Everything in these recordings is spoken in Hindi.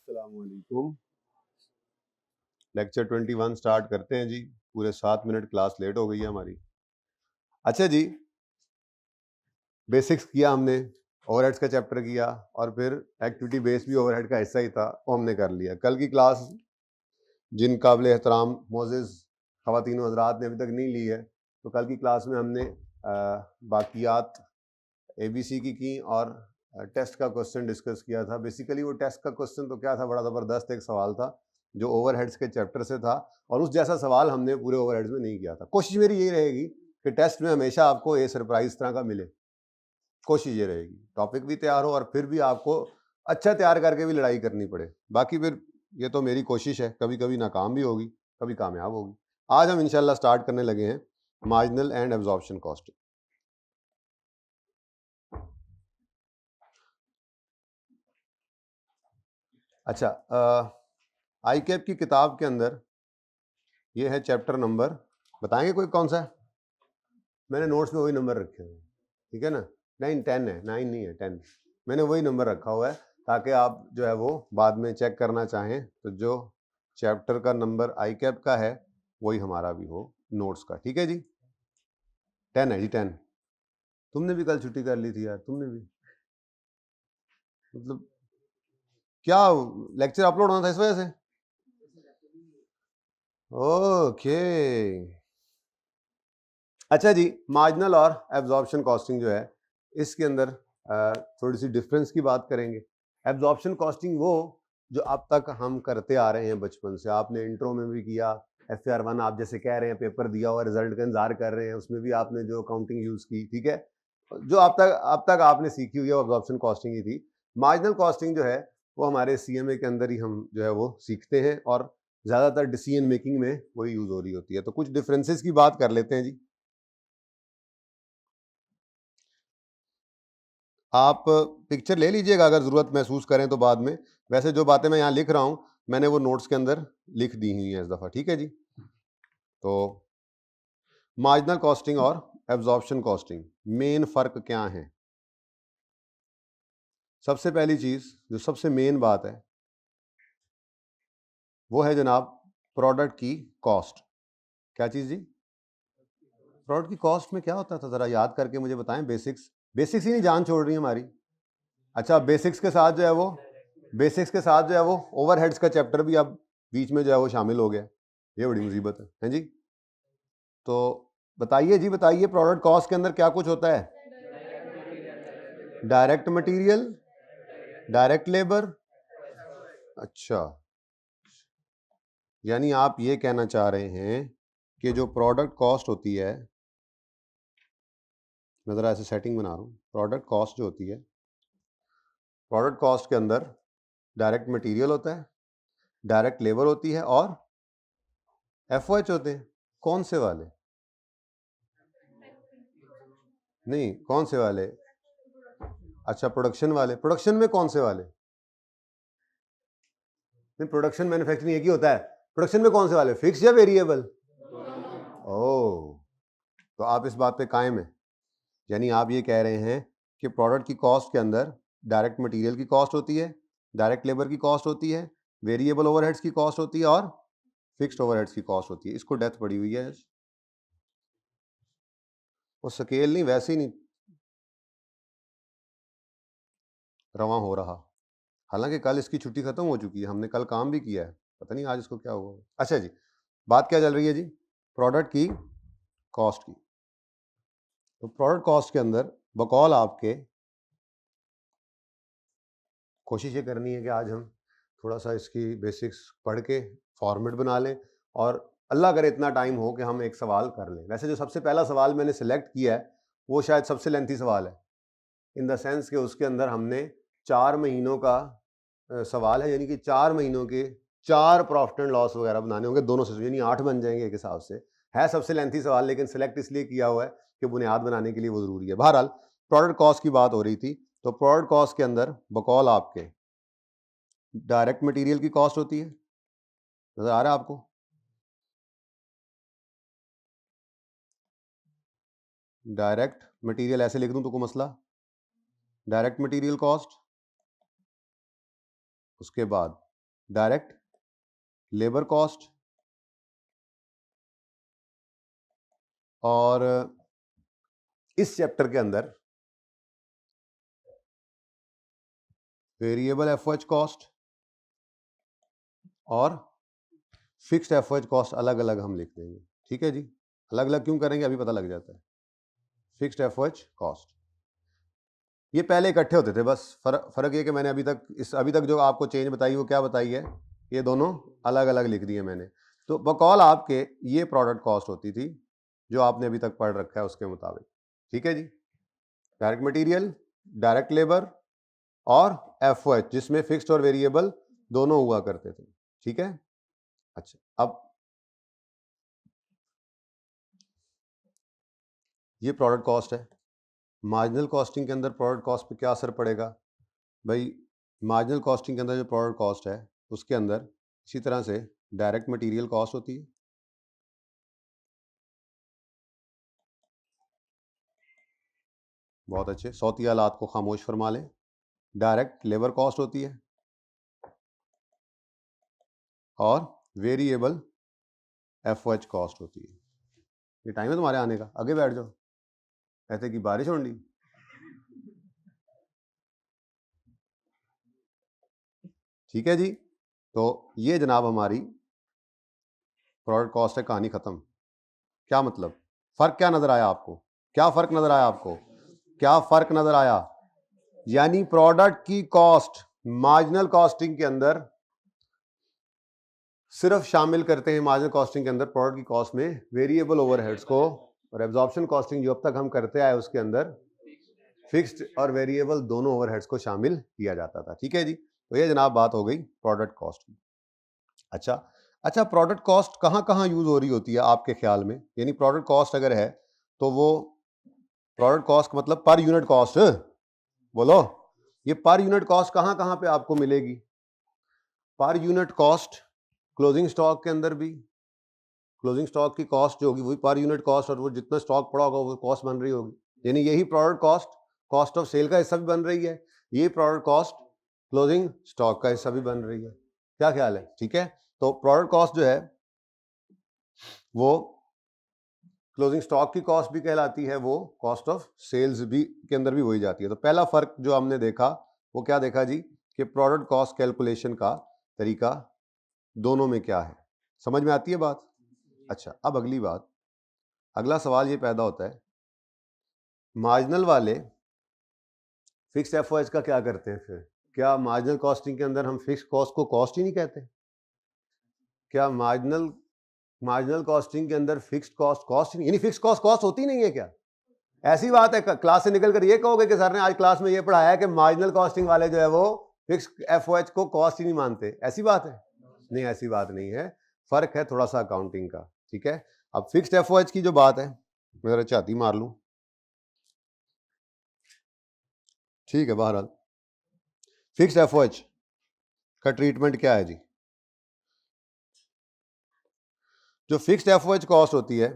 अस्सलामुअलैकुम। लेक्चर 21 स्टार्ट करते हैं जी। पूरे 7 मिनट क्लास लेट हो गई है हमारी। अच्छा जी, बेसिक्स किया हमने, ओवरहेड्स का चैप्टर किया और फिर एक्टिविटी बेस भी ओवरहेड का हिस्सा ही था, वो हमने कर लिया। कल की क्लास जिन काबिल एहतराम मोअज़्ज़िज़ ख़वातीन हज़रात ने अभी तक नहीं ली है, तो कल की क्लास में हमने बाकियात ABC की और टेस्ट का क्वेश्चन डिस्कस किया था। बेसिकली वो टेस्ट का क्वेश्चन तो क्या था, बड़ा ज़बरदस्त एक सवाल था जो ओवरहेड्स के चैप्टर से था और उस जैसा सवाल हमने पूरे ओवरहेड्स में नहीं किया था। कोशिश मेरी यही रहेगी कि टेस्ट में हमेशा आपको ये सरप्राइज तरह का मिले। कोशिश ये रहेगी टॉपिक भी तैयार हो और फिर भी आपको अच्छा तैयार करके भी लड़ाई करनी पड़े। बाकी फिर ये तो मेरी कोशिश है, कभी कभी नाकाम भी होगी, कभी कामयाब होगी। आज हम इंशाल्लाह स्टार्ट करने लगे हैं मार्जिनल एंड एब्जॉर्प्शन कॉस्टिंग। अच्छा, आई कैप की किताब के अंदर ये है चैप्टर नंबर, बताएंगे कोई कौन सा है? मैंने नोट्स में वही नंबर रखे हुए हैं, ठीक है ना। 9 10 है, 9 नहीं है, 10। मैंने वही नंबर रखा हुआ है ताकि आप जो है वो बाद में चेक करना चाहें तो जो चैप्टर का नंबर आई कैप का है वही हमारा भी हो नोट्स का, ठीक है जी। 10 है जी, 10। तुमने भी कल छुट्टी कर ली थी यार, तुमने भी, मतलब क्या लेक्चर अपलोड होना था इस वजह से? ओके, अच्छा जी। मार्जिनल और एब्जॉर्प्शन कॉस्टिंग जो है इसके अंदर थोड़ी सी डिफरेंस की बात करेंगे। एब्जॉर्प्शन कॉस्टिंग वो जो अब तक हम करते आ रहे हैं बचपन से, आपने इंट्रो में भी किया, FR1 आप जैसे कह रहे हैं पेपर दिया हुआ रिजल्ट का इंतजार कर रहे हैं, उसमें भी आपने जो अकाउंटिंग यूज की, ठीक है, जो अब तक आपने सीखी हुई है एब्जॉर्प्शन कॉस्टिंग ही थी। मार्जिनल कॉस्टिंग जो है वो हमारे CMA के अंदर ही हम जो है वो सीखते हैं और ज्यादातर डिसीजन मेकिंग में वही यूज हो रही होती है। तो कुछ डिफरेंसेस की बात कर लेते हैं जी। आप पिक्चर ले लीजिएगा अगर ज़रूरत महसूस करें तो बाद में। वैसे जो बातें मैं यहाँ लिख रहा हूँ मैंने वो नोट्स के अंदर लिख दी हुई हैं इस दफ़ा, ठीक है जी। तो मार्जिनल कॉस्टिंग और एब्जॉर्प्शन कॉस्टिंग मेन फ़र्क क्या है? सबसे पहली चीज़ जो सबसे मेन बात है वो है जनाब प्रोडक्ट की कॉस्ट। क्या चीज़ जी? प्रोडक्ट की कॉस्ट में क्या होता था, ज़रा याद करके मुझे बताएं। बेसिक्स बेसिक्स ही नहीं जान छोड़ रही है हमारी। अच्छा, बेसिक्स के साथ जो है वो ओवरहेड्स का चैप्टर भी अब बीच में जो है वो शामिल हो गया। ये बड़ी मुसीबत है जी। तो बताइए जी, बताइए प्रोडक्ट कॉस्ट के अंदर क्या कुछ होता है? Direct material, direct labour. अच्छा, यानी आप ये कहना चाह रहे हैं कि जो प्रोडक्ट कॉस्ट होती है, मैं ज़रा ऐसे सेटिंग बना रहा हूँ, प्रोडक्ट कॉस्ट जो होती है, प्रोडक्ट कॉस्ट के अंदर डायरेक्ट मटेरियल होता है, डायरेक्ट लेबर होती है और FOH होते हैं। कौन से वाले? नहीं, कौन से वाले? अच्छा, प्रोडक्शन वाले। प्रोडक्शन में कौन से वाले? नहीं, प्रोडक्शन मैन्युफैक्चरिंग एक ही होता है। प्रोडक्शन में कौन से वाले, फिक्स या वेरिएबल? ओह, तो आप इस बात पे कायम है, यानी आप ये कह रहे हैं कि प्रोडक्ट की कॉस्ट के अंदर डायरेक्ट मटेरियल की कॉस्ट होती है, डायरेक्ट लेबर की कॉस्ट होती है, वेरिएबल ओवरहेड्स की कॉस्ट होती है और फिक्स्ड ओवरहेड्स की कॉस्ट होती है। इसको डेथ पड़ी हुई है, वो स्केल नहीं, वैसे ही नहीं रवा हो रहा। हालांकि कल इसकी छुट्टी खत्म हो चुकी है, हमने कल काम भी किया है, पता नहीं आज इसको क्या हुआ। अच्छा जी, बात क्या चल रही है जी? प्रोडक्ट की कॉस्ट की। तो प्रोडक्ट कॉस्ट के अंदर बकौल आपके कोशिश ये करनी है कि आज हम थोड़ा सा इसकी बेसिक्स पढ़ के फॉर्मेट बना लें और अल्लाह करे इतना टाइम हो कि हम एक सवाल कर लें। वैसे जो सबसे पहला सवाल मैंने सिलेक्ट किया है वो शायद सबसे लेंथी सवाल है, इन द सेंस कि उसके अंदर हमने 4 महीनों का सवाल है, यानी कि 4 महीनों के 4 प्रॉफिट एंड लॉस वगैरह बनाने होंगे दोनों से, यानी 8 बन जाएंगे एक हिसाब से। है सबसे लेंथी सवाल, लेकिन सिलेक्ट इसलिए किया हुआ है कि बुनियाद बनाने के लिए वो ज़रूरी है। बहरहाल प्रोडक्ट कॉस्ट की बात हो रही थी, तो प्रोडक्ट कॉस्ट के अंदर बकौल आपके डायरेक्ट मटेरियल की कॉस्ट होती है। नजर आ रहा है आपको? डायरेक्ट मटेरियल ऐसे लिख दूं तो कोई मसला? डायरेक्ट मटेरियल कॉस्ट, उसके बाद डायरेक्ट लेबर कॉस्ट और इस चैप्टर के अंदर वेरिएबल एफओएच कॉस्ट और फिक्स्ड एफओएच कॉस्ट अलग अलग हम लिख देंगे। ठीक है जी, अलग अलग क्यों करेंगे अभी पता लग जाता है। फिक्स्ड एफओएच कॉस्ट ये पहले इकट्ठे होते थे, बस फर्क ये कि मैंने अभी तक जो आपको चेंज बताई वो क्या बताई है, ये दोनों अलग अलग लिख दिए मैंने। तो बकौल आपके ये प्रोडक्ट कॉस्ट होती थी जो आपने अभी तक पढ़ रखा है उसके मुताबिक। ठीक है जी, डायरेक्ट मटेरियल, डायरेक्ट लेबर और एफओएच जिसमें फिक्स्ड और वेरिएबल दोनों हुआ करते थे। ठीक है, अच्छा अब ये प्रोडक्ट कॉस्ट है। मार्जिनल कॉस्टिंग के अंदर प्रोडक्ट कॉस्ट पे क्या असर पड़ेगा भाई? मार्जिनल कॉस्टिंग के अंदर जो प्रोडक्ट कॉस्ट है उसके अंदर इसी तरह से डायरेक्ट मटेरियल कॉस्ट होती है, बहुत अच्छे सौती हालात को खामोश फरमा लें। डायरेक्ट लेबर कॉस्ट होती है और वेरिएबल एफओएच कॉस्ट होती है। ये टाइम है तुम्हारे आने का, आगे बैठ जाओ, ऐसे की बारिश होंगी। ठीक है जी, तो ये जनाब हमारी प्रोडक्ट कॉस्ट है, कहानी खत्म। क्या मतलब, फर्क क्या नजर आया आपको? क्या फर्क नजर आया आपको? क्या फर्क नजर आया? यानी प्रोडक्ट की कॉस्ट मार्जिनल कॉस्टिंग के अंदर सिर्फ शामिल करते हैं, मार्जिनल कॉस्टिंग के अंदर प्रोडक्ट की कॉस्ट में वेरिएबल ओवरहेड्स को, और एब्जॉर्प्शन कॉस्टिंग जो अब तक हम करते आए उसके अंदर फिक्स्ड और वेरिएबल दोनों ओवरहेड्स को शामिल किया जाता था। ठीक है जी, तो ये जनाब बात हो गई प्रोडक्ट कॉस्ट की। अच्छा, प्रोडक्ट कॉस्ट कहाँ कहाँ यूज हो रही होती है आपके ख्याल में? यानी प्रोडक्ट कॉस्ट अगर है तो वो प्रोडक्ट कॉस्ट मतलब पर यूनिट कॉस्ट, बोलो, ये पर यूनिट कॉस्ट कहाँ कहाँ पे आपको मिलेगी? Per unit cost closing stock के अंदर भी, क्लोजिंग स्टॉक की कॉस्ट जो होगी वही पर यूनिट कॉस्ट, और वो जितना स्टॉक पड़ा होगा वो कॉस्ट बन रही होगी। यानी यही प्रोडक्ट कॉस्ट ऑफ सेल का हिस्सा भी बन रही है, ये प्रोडक्ट कॉस्ट क्लोजिंग स्टॉक का हिस्सा भी बन रही है। क्या ख्याल है? ठीक है, तो प्रोडक्ट कॉस्ट जो है वो क्लोजिंग स्टॉक की कॉस्ट भी कहलाती है, वो कॉस्ट ऑफ सेल्स भी के अंदर भी वही जाती है। तो पहला फर्क जो हमने देखा वो क्या देखा जी, कि प्रोडक्ट कॉस्ट कैलकुलेशन का तरीका दोनों में क्या है, समझ में आती है बात? अच्छा, अब अगली बात, अगला सवाल ये पैदा होता है, मार्जिनल वाले फिक्स्ड एफओएच का क्या करते हैं फिर? क्या मार्जिनल कॉस्टिंग के अंदर हम फिक्स्ड कॉस्ट को कॉस्ट ही नहीं कहते? क्या मार्जिनल कॉस्टिंग के अंदर फिक्स्ड कॉस्ट नहीं, यानी फिक्स्ड कॉस्ट होती नहीं है क्या? ऐसी बात है क्लास से निकल कर ये कहोगे कि सर ने आज क्लास में ये पढ़ाया कि मार्जिनल कॉस्टिंग वाले जो है वो फिक्स्ड एफओएच को कॉस्ट ही नहीं मानते? ऐसी बात है? नहीं, ऐसी बात नहीं है, फर्क है थोड़ा सा अकाउंटिंग का। ठीक है, अब फिक्स्ड एफओएच की जो बात है, मैं जरा छाती मार लूं, ठीक है, बहरहाल फिक्स्ड एफओएच का ट्रीटमेंट क्या है जी? जो फिक्स्ड एफओएच कॉस्ट होती है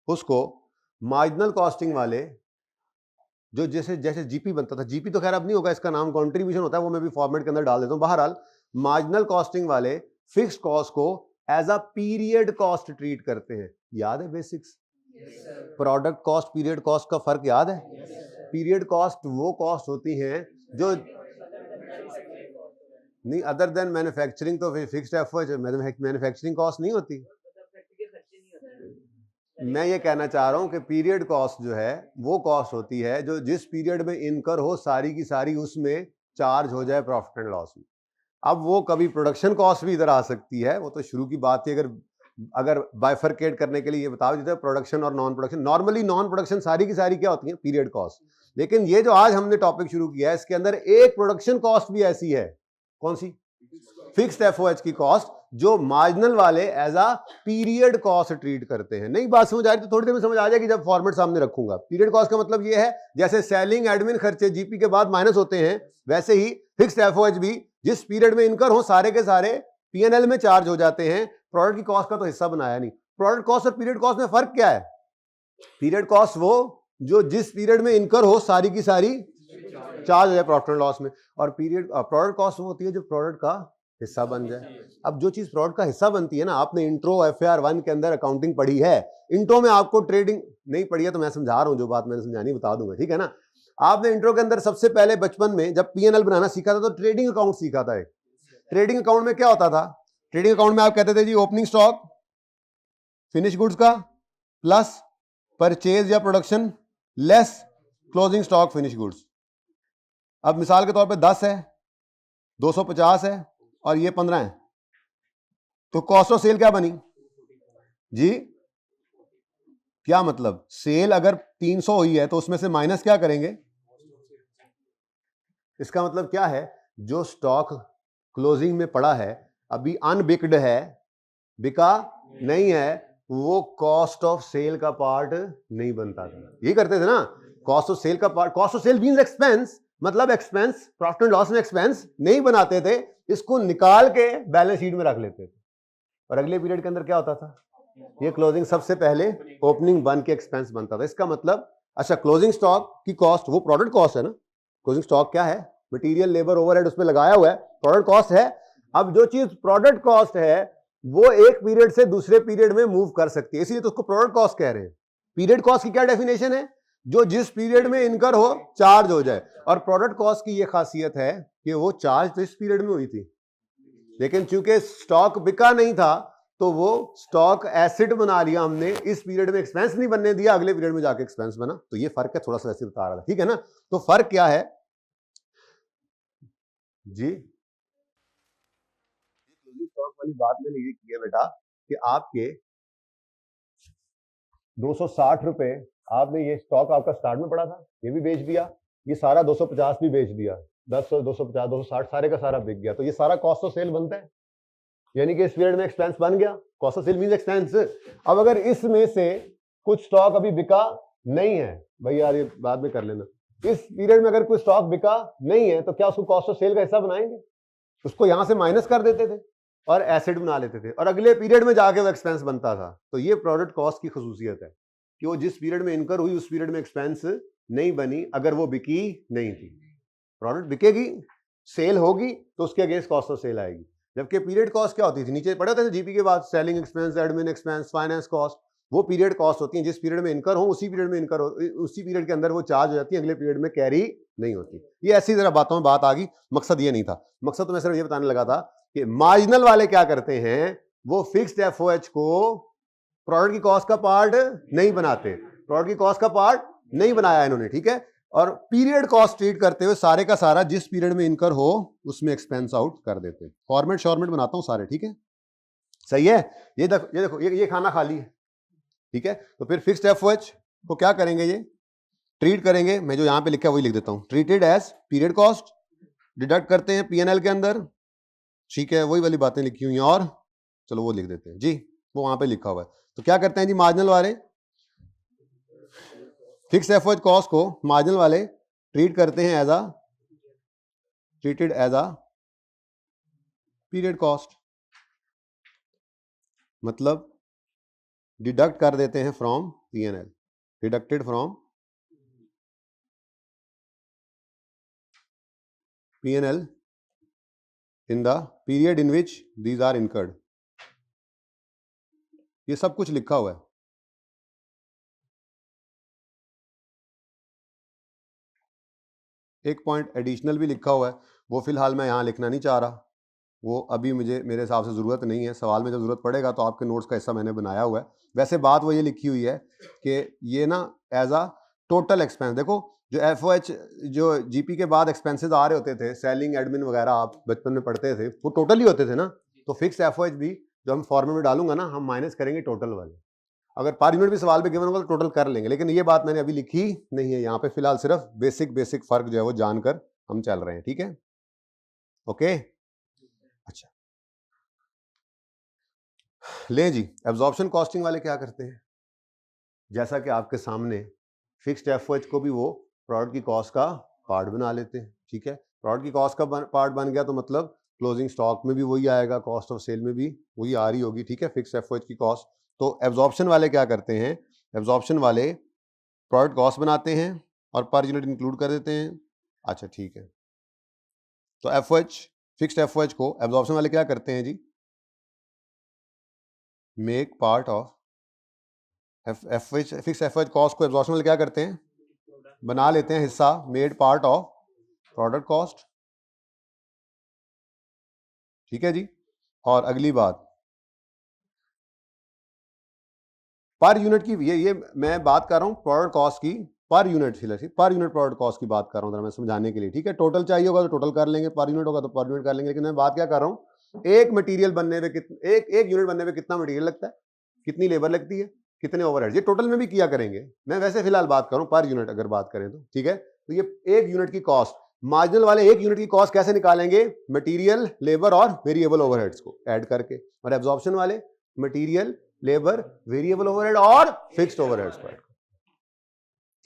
उसको मार्जिनल कॉस्टिंग वाले, जो जैसे जैसे जीपी बनता था, जीपी तो खैर अब नहीं होगा, इसका नाम कंट्रीब्यूशन होता है, वो मैं भी फॉर्मेट के अंदर डाल देता हूं। बहरहाल मार्जिनल कॉस्टिंग वाले फिक्स्ड कॉस्ट को as a period cost treat करते हैं। याद है basics? Product cost period cost का फर्क याद है? पीरियड कॉस्ट वो कॉस्ट होती हैं जो नहीं, अदर देन मैन्युफैक्चरिंग तो फिक्स्ड एफओएच मैन्युफैक्चरिंग कॉस्ट नहीं होती। मैं ये कहना चाह रहा हूं कि पीरियड कॉस्ट जो है वो कॉस्ट होती है जो जिस पीरियड में इनकर हो सारी की सारी उसमें चार्ज हो जाए प्रॉफिट एंड लॉस में। अब वो कभी प्रोडक्शन कॉस्ट भी इधर आ सकती है, वो तो शुरू की बात थी। अगर बाइफरकेट करने के लिए ये बताओ जैसे प्रोडक्शन और non production, normally non production सारी की सारी क्या होती है? Period cost. लेकिन ये जो आज हमने टॉपिक शुरू किया है इसके अंदर एक प्रोडक्शन कॉस्ट भी ऐसी है, कौन सी? फिक्स्ड एफओएच की कॉस्ट, जो मार्जिनल वाले as a period cost treat करते हैं। नहीं बात समझ आ रही तो थोड़ी देर में समझ आ जाएगी जब फॉर्मेट सामने रखूंगा। पीरियड कॉस्ट का मतलब ये है जैसे सेलिंग एडमिन खर्चे जीपी के बाद माइनस होते हैं, वैसे ही फिक्स्ड एफओएच भी जिस पीरियड में इनकर हो सारे के सारे पीएनएल में चार्ज हो जाते हैं, प्रोडक्ट की कॉस्ट का तो हिस्सा बनाया नहीं। प्रोडक्ट कॉस्ट और पीरियड कॉस्ट में फर्क क्या है? पीरियड कॉस्ट वो जो जिस पीरियड में इनकर हो सारी की सारी चार्ज हो जाए प्रॉफिट एंड लॉस में। और पीरियड प्रोडक्ट कॉस्ट वो होती है जो प्रोडक्ट का हिस्सा बन जाए। अब जो चीज प्रोडक्ट का हिस्सा बनती है ना, आपने इंट्रो FAR 1 के अंदर अकाउंटिंग पढ़ी है, इंट्रो में आपको ट्रेडिंग नहीं पढ़ी है तो मैं समझा रहा हूं, जो बात मैंने समझानी बता दूंगा, ठीक है ना। आपने इंट्रो के अंदर सबसे पहले बचपन में जब P&L बनाना सीखा था तो ट्रेडिंग अकाउंट सीखा था। ट्रेडिंग अकाउंट में क्या होता था? ट्रेडिंग अकाउंट में आप कहते थे जी ओपनिंग स्टॉक फिनिश गुड्स का प्लस परचेज या production less closing stock finish goods. अब मिसाल के तौर पे 10 है, 250 है और ये 15 है, तो कॉस्ट ऑफ सेल क्या बनी जी? क्या मतलब? सेल अगर 300 हुई है तो उसमें से माइनस क्या करेंगे? इसका मतलब क्या है? जो स्टॉक क्लोजिंग में पड़ा है अभी अनबिक्ड है, बिका नहीं है, वो कॉस्ट ऑफ सेल का पार्ट नहीं बनता था। ये करते थे ना, कॉस्ट ऑफ सेल का part. Cost of sale means expense, मतलब एक्सपेंस प्रॉफिट एंड लॉस में एक्सपेंस नहीं बनाते थे, इसको निकाल के बैलेंस शीट में रख लेते थे। और अगले पीरियड के अंदर क्या होता था? ये क्लोजिंग सबसे पहले ओपनिंग बन के एक्सपेंस बनता था। इसका मतलब अच्छा, क्लोजिंग स्टॉक की कॉस्ट वो प्रोडक्ट कॉस्ट है ना। क्लोजिंग स्टॉक क्या है? मटेरियल, लेबर, ओवरहेड उसमें लगाया हुआ है, प्रोडक्ट कॉस्ट है। अब जो चीज प्रोडक्ट कॉस्ट है वो एक पीरियड से दूसरे पीरियड में मूव कर सकती है, इसलिए तो उसको प्रोडक्ट कॉस्ट कह रहे हैं। पीरियड कॉस्ट की क्या डेफिनेशन है? जो जिस पीरियड में इनकर हो चार्ज हो जाए। और प्रोडक्ट कॉस्ट की ये खासियत है कि वो चार्ज तो इस पीरियड में हुई थी, लेकिन चूंकि स्टॉक बिका नहीं था तो वो स्टॉक एसिड बना लिया हमने, इस पीरियड में एक्सपेंस नहीं बनने दिया, अगले पीरियड में जाके एक्सपेंस बना। तो ये फर्क है, थोड़ा सा वैसे बता रहा था, ठीक है ना। तो फर्क क्या है जी? क्लोजिंग स्टॉक वाली बात मैंने ये की है बेटा कि आपके 260 रुपए आपने, ये स्टॉक आपका स्टार्ट में पड़ा था, ये भी बेच दिया, ये सारा 250 भी बेच दिया, 10, 250, 260 सारे का सारा बिक गया, तो ये सारा कॉस्ट ऑफ सेल बनता है, यानी कि इस पीरियड में एक्सपेंस बन गया। Cost of sale means expense. अब अगर इसमें से कुछ स्टॉक अभी बिका नहीं है, भाई यार ये बाद में कर लेना, इस पीरियड में अगर कोई स्टॉक बिका नहीं है तो क्या उसको कॉस्ट ऑफ सेल का हिस्सा बनाएंगे? उसको यहां से माइनस कर देते थे और एसिड बना लेते थे, और अगले पीरियड में जाके वो एक्सपेंस बनता था। तो ये प्रोडक्ट कॉस्ट की खसूसियत है कि वो जिस पीरियड में इनकर हुई उस पीरियड में एक्सपेंस नहीं बनी, अगर वो बिकी नहीं थी। प्रोडक्ट बिकेगी, सेल होगी तो उसके अगेंस्ट कॉस्ट ऑफ सेल आएगी। जबकि पीरियड कॉस्ट क्या होती थी? नीचे पढ़े होते थे जीपी के बाद, selling expense, admin expense, finance cost, वो पीरियड कॉस्ट होती है। जिस पीरियड में इनकर हो उसी पीरियड में इनकर हो, उसी पीरियड के अंदर वो चार्ज हो जाती है, अगले पीरियड में कैरी नहीं होती। ये ऐसी तरह बातों में बात आ गई, मकसद ये नहीं था। मकसद तो मैं सिर्फ ये बताने लगा था कि मार्जिनल वाले क्या करते हैं, वो फिक्स्ड एफओएच को प्रोडक्ट की कॉस्ट का पार्ट नहीं बनाते, प्रोडक्ट की कॉस्ट का पार्ट नहीं बनाया इन्होंने, ठीक है। और पीरियड कॉस्ट ट्रीट करते हुए सारे का सारा जिस पीरियड में इनकर हो उसमें एक्सपेंस आउट कर देते हैं। फॉर्मेट शॉर्मेट बनाता हूं सारे, ठीक है, सही है। ये देखो ये खाना खाली है, ठीक है। तो फिर फिक्स्ड एफओएच को क्या करेंगे, ये ट्रीट करेंगे, मैं जो यहां पे लिखा है वही लिख देता हूं, treated as period cost, deduct करते हैं पीएनएल के अंदर, ठीक है, वही वाली बातें लिखी हुई हैं। और चलो वो लिख देते हैं जी, वो वहां पे लिखा हुआ है। तो क्या करते हैं जी, मार्जिनल वाले फिक्स एफओएच कॉस्ट को मार्जिनल वाले ट्रीट करते हैं treated as a period cost, मतलब डिडक्ट कर देते हैं from PNL, deducted from PNL in the period in which these are incurred. ये सब कुछ लिखा हुआ है। एक पॉइंट एडिशनल भी लिखा हुआ है, वो फिलहाल मैं यहाँ लिखना नहीं चाह रहा, वो अभी मेरे हिसाब से ज़रूरत नहीं है, सवाल में जब ज़रूरत पड़ेगा तो आपके नोट्स का हिस्सा मैंने बनाया हुआ है। वैसे बात वो ये लिखी हुई है कि ये ना एज अ टोटल एक्सपेंस, देखो जो एफओएच जो जीपी के बाद एक्सपेंसेस आ रहे होते थे, सेलिंग एडमिन वगैरह आप बचपन में पढ़ते थे, वो टोटल ही होते थे ना। तो फिक्स एफओएच भी जो हम फॉर्मेट में डालूंगा ना, हम माइनस करेंगे टोटल वाले। अगर पर यूनिट भी सवाल पे गिवन होगा तो टोटल कर लेंगे, लेकिन ये बात मैंने अभी लिखी नहीं है यहाँ पे, फिलहाल सिर्फ बेसिक फर्क जो है वो जानकर हम चल रहे हैं, ठीक है, ओके। अच्छा ले जी, एब्जॉर्प्शन कॉस्टिंग वाले क्या करते हैं, जैसा कि आपके सामने फिक्स्ड एफओएच को भी वो प्रोडक्ट की कॉस्ट का पार्ट बना लेते हैं, ठीक है। प्रोडक्ट की कॉस्ट का पार्ट बन गया तो मतलब क्लोजिंग स्टॉक में भी वही आएगा, कॉस्ट ऑफ सेल में भी वही आ रही होगी, ठीक है, फिक्स्ड एफओएच की कॉस्ट। तो एब्जॉर्प्शन वाले क्या करते हैं, एब्जॉर्प्शन वाले प्रोडक्ट कॉस्ट बनाते हैं और पर यूनिट इंक्लूड कर देते हैं, अच्छा ठीक है, तो FOH फिक्स्ड FOH को एब्जॉर्प्शन वाले क्या करते हैं जी, make part of fixed FOH cost को एब्जॉर्प्शन वाले क्या करते हैं, बना लेते हैं हिस्सा, made part of product cost. ठीक है जी। और अगली बात, पर यूनिट की, ये मैं बात कर रहा हूं प्रोडक्ट कॉस्ट की, पर यूनिट प्रोडक्ट कॉस्ट की बात कर रहा हूं मैं समझाने के लिए। ठीक है, टोटल चाहिए होगा तो टोटल कर लेंगे, पर यूनिट होगा तो पर यूनिट कर लेंगे। लेकिन मैं बात क्या कर रहा हूं, एक मटेरियल बनने में एक यूनिट बनने में कितना मटेरियल लगता है, कितनी लेबर लगती है, कितने ओवरहेड्स, ये टोटल में भी किया करेंगे। मैं वैसे फिलहाल बात करूं पर यूनिट अगर बात करें तो। ठीक है, तो ये एक यूनिट की कॉस्ट, मार्जिनल वाले एक यूनिट की कॉस्ट कैसे निकालेंगे, मटेरियल, लेबर और वेरिएबल ओवरहेड्स को ऐड करके। और एब्जॉर्प्शन वाले मटेरियल, लेबर, वेरिएबल ओवरहेड और फिक्स्ड ओवरहेड्स को ऐड।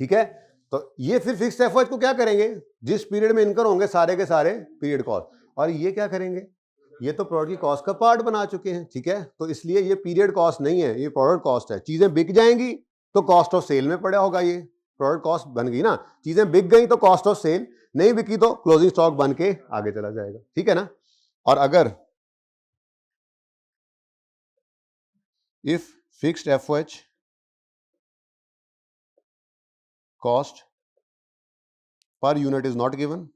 ठीक है, तो ये फिर फिक्स्ड एफओएच को क्या करेंगे, जिस पीरियड में इनकम होंगे सारे के सारे पीरियड कॉस्ट, और ये क्या करेंगे, ये तो प्रोडक्ट की कॉस्ट का पार्ट बना चुके हैं। ठीक है, तो इसलिए ये पीरियड कॉस्ट नहीं है, ये प्रोडक्ट कॉस्ट है। चीजें बिक जाएंगी तो कॉस्ट ऑफ सेल में पड़ा होगा, ये प्रोडक्ट कॉस्ट बन गई ना। चीजें बिक गई तो कॉस्ट ऑफ सेल, नहीं बिकी तो क्लोजिंग स्टॉक बन के आगे चला जाएगा। ठीक है ना। और अगर if fixed FOH cost per unit is not given,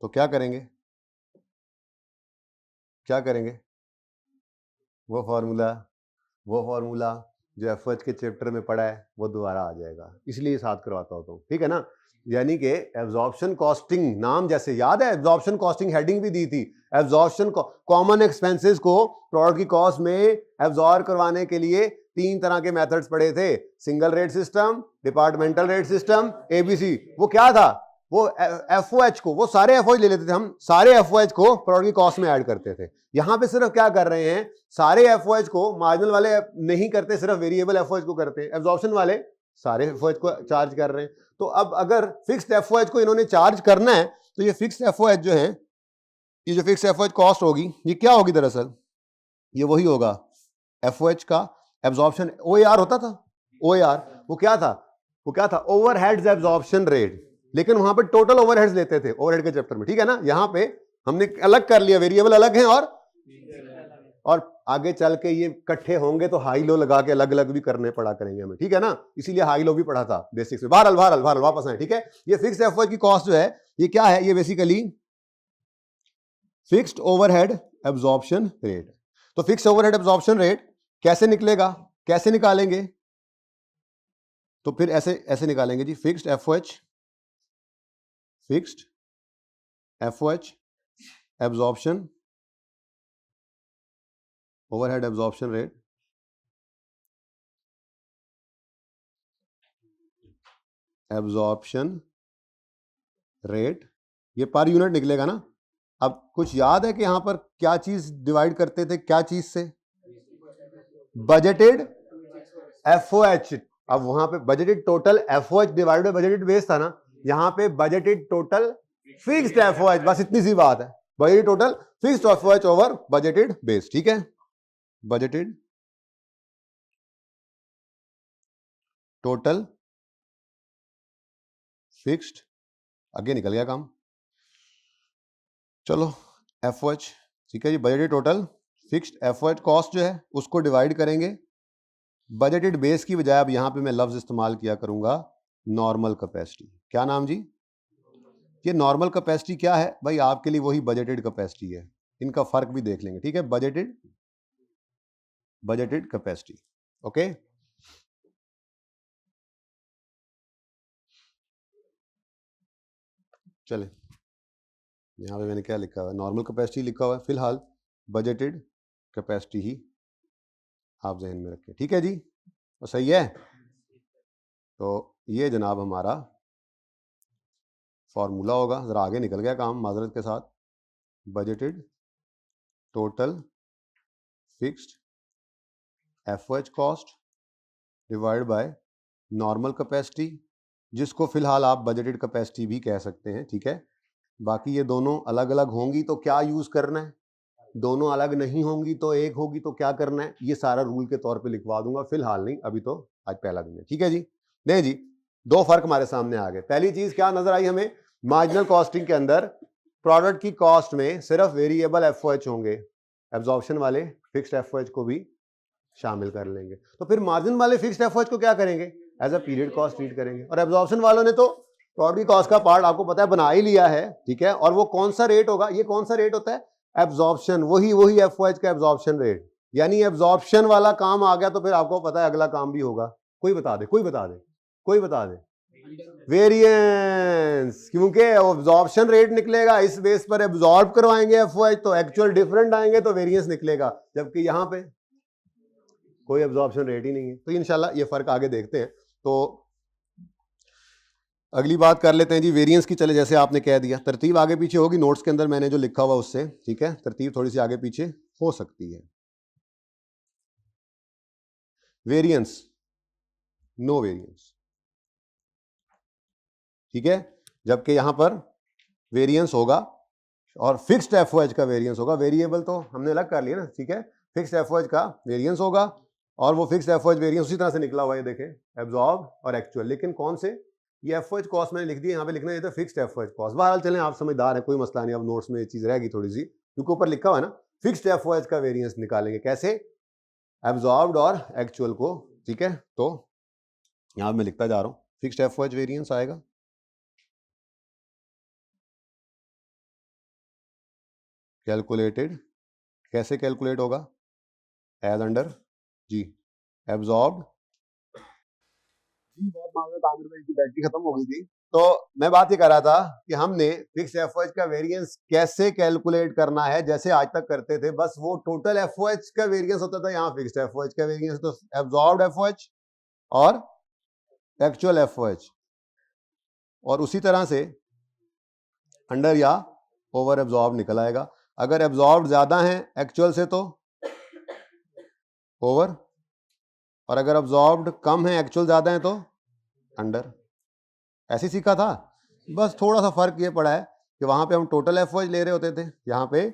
तो क्या करेंगे, क्या करेंगे, वो फॉर्मूला जो एफओएच के चैप्टर में पढ़ा है वो दोबारा आ जाएगा, इसलिए साथ करवाता होता हूं। ठीक है ना। यानी कि एब्जॉर्प्शन कॉस्टिंग, नाम जैसे याद है, एब्जॉर्प्शन कॉस्टिंग हेडिंग भी दी थी। एब्जॉर्प्शन कॉमन एक्सपेंसेस को प्रोडक्ट की कॉस्ट में एब्जॉर्ब करवाने के लिए 3 तरह के मेथड्स पढ़े थे, single rate system, departmental rate system, ABC. वो क्या था, वो एफओएच को, वो सारे एफओएच ले लेते थे हम, सारे एफओएच को प्रोडक्ट की कॉस्ट में ऐड करते थे। यहां पे सिर्फ क्या कर रहे हैं, सारे एफओएच को मार्जिनल वाले नहीं करते, सिर्फ वेरिएबल एफओएच को करते हैं। एब्जॉर्प्शन वाले सारे एफओएच को चार्ज कर रहे हैं। तो अब अगर फिक्स्ड एफओएच को इन्होंने चार्ज करना है, तो ये फिक्स्ड एफओएच जो है, ये जो फिक्स्ड एफओएच कॉस्ट होगी, ये क्या होगी दरअसल, ये वही होगा एफओएच का एब्जॉर्प्शन, ओएआर होता था। ओएआर वो क्या था, ओवरहेड्स एब्जॉर्प्शन रेट। लेकिन वहां पर टोटल ओवरहेड्स लेते थे ओवरहेड के चैप्टर में। ठीक है ना। यहां पे हमने अलग कर लिया, वेरिएबल अलग है और आगे चल के ये इकट्ठे होंगे तो हाई लो लगा के अलग अलग भी करने पड़ा करेंगे हमें। ठीक है ना, इसीलिए हाई लो भी पढ़ा था बेसिक्स में। बहरहाल वापस आए। ठीक है, ये फिक्स्ड एफओएच की कॉस्ट जो है, ये क्या है, ये basically fixed overhead absorption rate. तो फिक्स्ड ओवरहेड एब्जॉर्प्शन रेट कैसे निकलेगा, कैसे निकालेंगे, तो फिर ऐसे निकालेंगे जी, fixed FOH absorption overhead absorption rate, ये पर यूनिट निकलेगा ना। अब कुछ याद है कि यहां पर क्या चीज डिवाइड करते थे, क्या चीज से, बजटेड एफओएच। अब वहां पे budgeted total FOH divided by budgeted base था ना, यहां पे बजटेड टोटल फिक्स्ड एफओएच, बस इतनी सी बात है, budgeted total fixed FOH over budgeted base. ठीक है, बजटेड टोटल फिक्स्ड, आगे निकल गया काम, चलो एफओएच। ठीक है जी, budgeted total fixed FOH cost जो है उसको डिवाइड करेंगे बजटेड बेस की बजाय। अब यहां पे मैं लफ्ज इस्तेमाल किया करूंगा नॉर्मल कैपेसिटी। क्या नाम जी, ये नॉर्मल कैपेसिटी क्या है भाई, आपके लिए वही बजटेड कैपेसिटी है, इनका फर्क भी देख लेंगे। ठीक है, बजटेड कैपेसिटी। ओके, चले, यहां पे मैंने क्या लिखा हुआ है, नॉर्मल कैपेसिटी लिखा हुआ है, फिलहाल बजटेड कैपेसिटी ही आप जहन में रखें। ठीक है जी, तो सही है। तो ये जनाब हमारा फॉर्मूला होगा, जरा आगे निकल गया काम माजरत के साथ, budgeted total fixed FOH cost divide by normal capacity, जिसको फिलहाल आप बजटेड कैपेसिटी भी कह सकते हैं। ठीक है, बाकी ये दोनों अलग अलग होंगी तो क्या यूज करना है, दोनों अलग नहीं होंगी तो एक होगी तो क्या करना है, ये सारा रूल के तौर पे लिखवा दूंगा, फिलहाल नहीं, अभी तो आज पहला दिन है। ठीक है जी, नहीं जी, दो फर्क हमारे सामने आ गए। पहली चीज क्या नजर आई हमें, मार्जिनल कॉस्टिंग के अंदर प्रोडक्ट की कॉस्ट में सिर्फ वेरिएबल एफओएच होंगे, एब्जॉर्प्शन वाले फिक्स्ड एफओएच को भी शामिल कर लेंगे। तो फिर मार्जिन वाले फिक्स्ड एफओएच को क्या करेंगे, as a period cost treat करेंगे। और एब्जॉर्प्शन वालों ने तो प्रोडक्ट की कॉस्ट का पार्ट आपको पता है बना ही लिया है, ठीक है। और वो कौन सा रेट होगा, ये कौन सा रेट होता है, एब्जॉर्प्शन, वही एफओएच का एब्जॉर्प्शन रेट। यानी एब्जॉर्प्शन वाला काम आ गया तो फिर आपको पता है अगला काम भी होगा। कोई बता दे, कोई बता दे, कोई बता दे। वेरिएंस, क्योंकि एब्जॉर्प्शन रेट निकलेगा, इस बेस पर एब्जॉर्ब करवाएंगे एफओएच, तो एक्चुअल डिफरेंट आएंगे तो वेरिएंस निकलेगा, जबकि यहां पे कोई एब्जॉर्प्शन रेट ही नहीं है। तो इंशाल्लाह ये फर्क आगे देखते हैं। तो अगली बात कर लेते हैं जी वेरिएंस की। चले, जैसे आपने कह दिया तरतीब आगे पीछे होगी, नोट्स के अंदर मैंने जो लिखा हुआ उससे, ठीक है, तरतीब थोड़ी सी आगे पीछे हो सकती है। वेरिएंस, नो वेरिएंस, ठीक है, जबकि यहां पर वेरिएंस होगा और फिक्स्ड एफओएच का वेरिएंस होगा। वेरिएबल तो हमने अलग कर लिया ना, ठीक है, फिक्स्ड एफओएच का वेरिएंस होगा और वो फिक्स्ड एफओएच वेरिएंस उसी तरह से निकला हुआ है, देखें, एब्जॉर्ब और एक्चुअल। लेकिन कौन से, ये एफओएच कॉस्ट मैंने लिख दी, यहाँ पे लिखना है फिक्स्ड एफओएच कॉस्ट। बहरहाल चलें, आप समझदार है, कोई मसला नहीं। अब नोट्स में ये चीज रहेगी थोड़ी सी, क्योंकि ऊपर लिखा हुआ है ना, फिक्स्ड एफओएच का वेरिएंस निकालेंगे कैसे, एब्जॉर्ब्ड और एक्चुअल को, ठीक है। तो यहां मैं लिखता जा रहा हूं, फिक्स्ड एफओएच वेरिएंस आएगा कैलकुलेटेड, कैसे कैलकुलेट होगा, एज अंडर जी एब्जॉर्ब्ड। जी बहुत मामला, आमिर भाई की बैटरी खत्म हो गई थी। तो मैं बात ये कर रहा था कि हमने फिक्स्ड एफओएच का वेरिएंस कैसे कैलकुलेट करना है, जैसे आज तक करते थे, बस वो टोटल एफओएच का वेरिएंस होता था, यहाँ फिक्स्ड एफओएच का वेरिएंस, तो एब्जॉर्ब्ड एफओएच और एक्चुअल एफओएच, और उसी तरह से अंडर या ओवर एब्जॉर्ब निकल आएगा। अगर एब्जॉर्ब ज्यादा है एक्चुअल से तो ओवर, और अगर एब्जॉर्ब्ड कम है एक्चुअल ज्यादा है तो अंडर। ऐसे सीखा था, बस थोड़ा सा फर्क ये पड़ा है कि वहां पे हम टोटल एफओएच ले रहे होते थे, यहाँ पे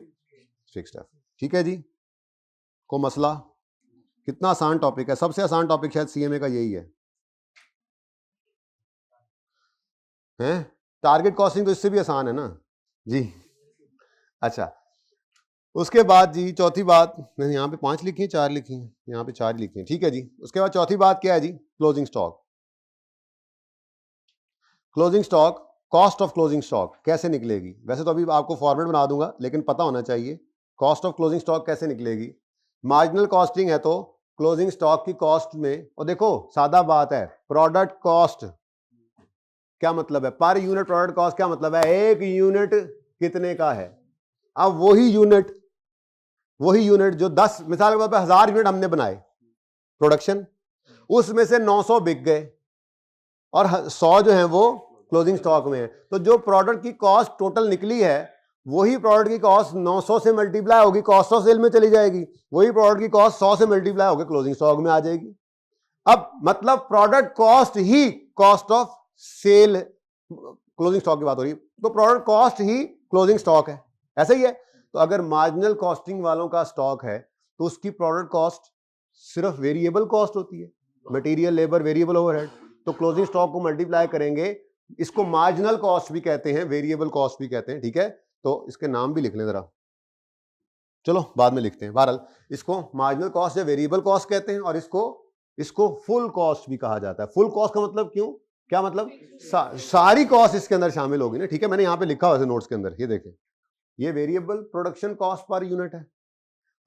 फिक्स्ड एफ, ठीक है जी। को मसला, कितना आसान टॉपिक है, सबसे आसान टॉपिक शायद सीएमए का यही है, हैं? टारगेट कॉस्टिंग तो इससे भी आसान है ना जी। अच्छा, उसके बाद जी चौथी बात, मैंने यहाँ पे 5 लिखी है, 4 लिखी है, यहाँ पे 4 लिखी है, ठीक है जी। उसके बाद चौथी बात क्या है जी, closing stock. Closing stock, cost of closing stock कैसे निकलेगी, वैसे तो अभी आपको फॉर्मेट बना दूंगा, लेकिन पता होना चाहिए कॉस्ट ऑफ क्लोजिंग स्टॉक कैसे निकलेगी। मार्जिनल कॉस्टिंग है तो क्लोजिंग स्टॉक की कॉस्ट में, और देखो सादा बात है, प्रोडक्ट कॉस्ट क्या मतलब है, पर यूनिट प्रोडक्ट कॉस्ट क्या मतलब है, एक यूनिट कितने का है। अब वही यूनिट जो 10, मिसाल के तौर पर 1000 यूनिट हमने बनाए प्रोडक्शन, उसमें से 900 बिक गए और 100 जो है वो क्लोजिंग स्टॉक में है, तो जो प्रोडक्ट की कॉस्ट टोटल निकली है, वही प्रोडक्ट की कॉस्ट 900 से मल्टीप्लाई होगी, कॉस्ट ऑफ सेल में चली जाएगी, वही प्रोडक्ट की कॉस्ट 100 से मल्टीप्लाई होकर क्लोजिंग स्टॉक में आ जाएगी। अब मतलब प्रोडक्ट कॉस्ट ही cost of sale, closing stock की बात हो रही है, तो प्रोडक्ट कॉस्ट ही क्लोजिंग स्टॉक है, ऐसा ही है। तो अगर मार्जिनल कॉस्टिंग वालों का स्टॉक है तो उसकी प्रोडक्ट कॉस्ट सिर्फ वेरिएबल कॉस्ट होती है, मटेरियल, लेबर, वेरिएबल ओवरहेड, तो क्लोजिंग स्टॉक को मल्टीप्लाई करेंगे, इसको मार्जिनल कॉस्ट भी कहते हैं, वेरिएबल कॉस्ट भी कहते हैं, ठीक है। तो इसके नाम भी लिख लें जरा, चलो बाद में लिखते हैं। बहरहाल इसको मार्जिनल कॉस्ट या वेरिएबल कॉस्ट कहते हैं, और इसको फुल कॉस्ट भी कहा जाता है। फुल कॉस्ट का मतलब क्यों, क्या मतलब, सारी कॉस्ट इसके अंदर शामिल होगी ना, ठीक है। मैंने यहाँ पे लिखा हुआ है नोट्स के अंदर, ये देखें, ये variable production cost per unit है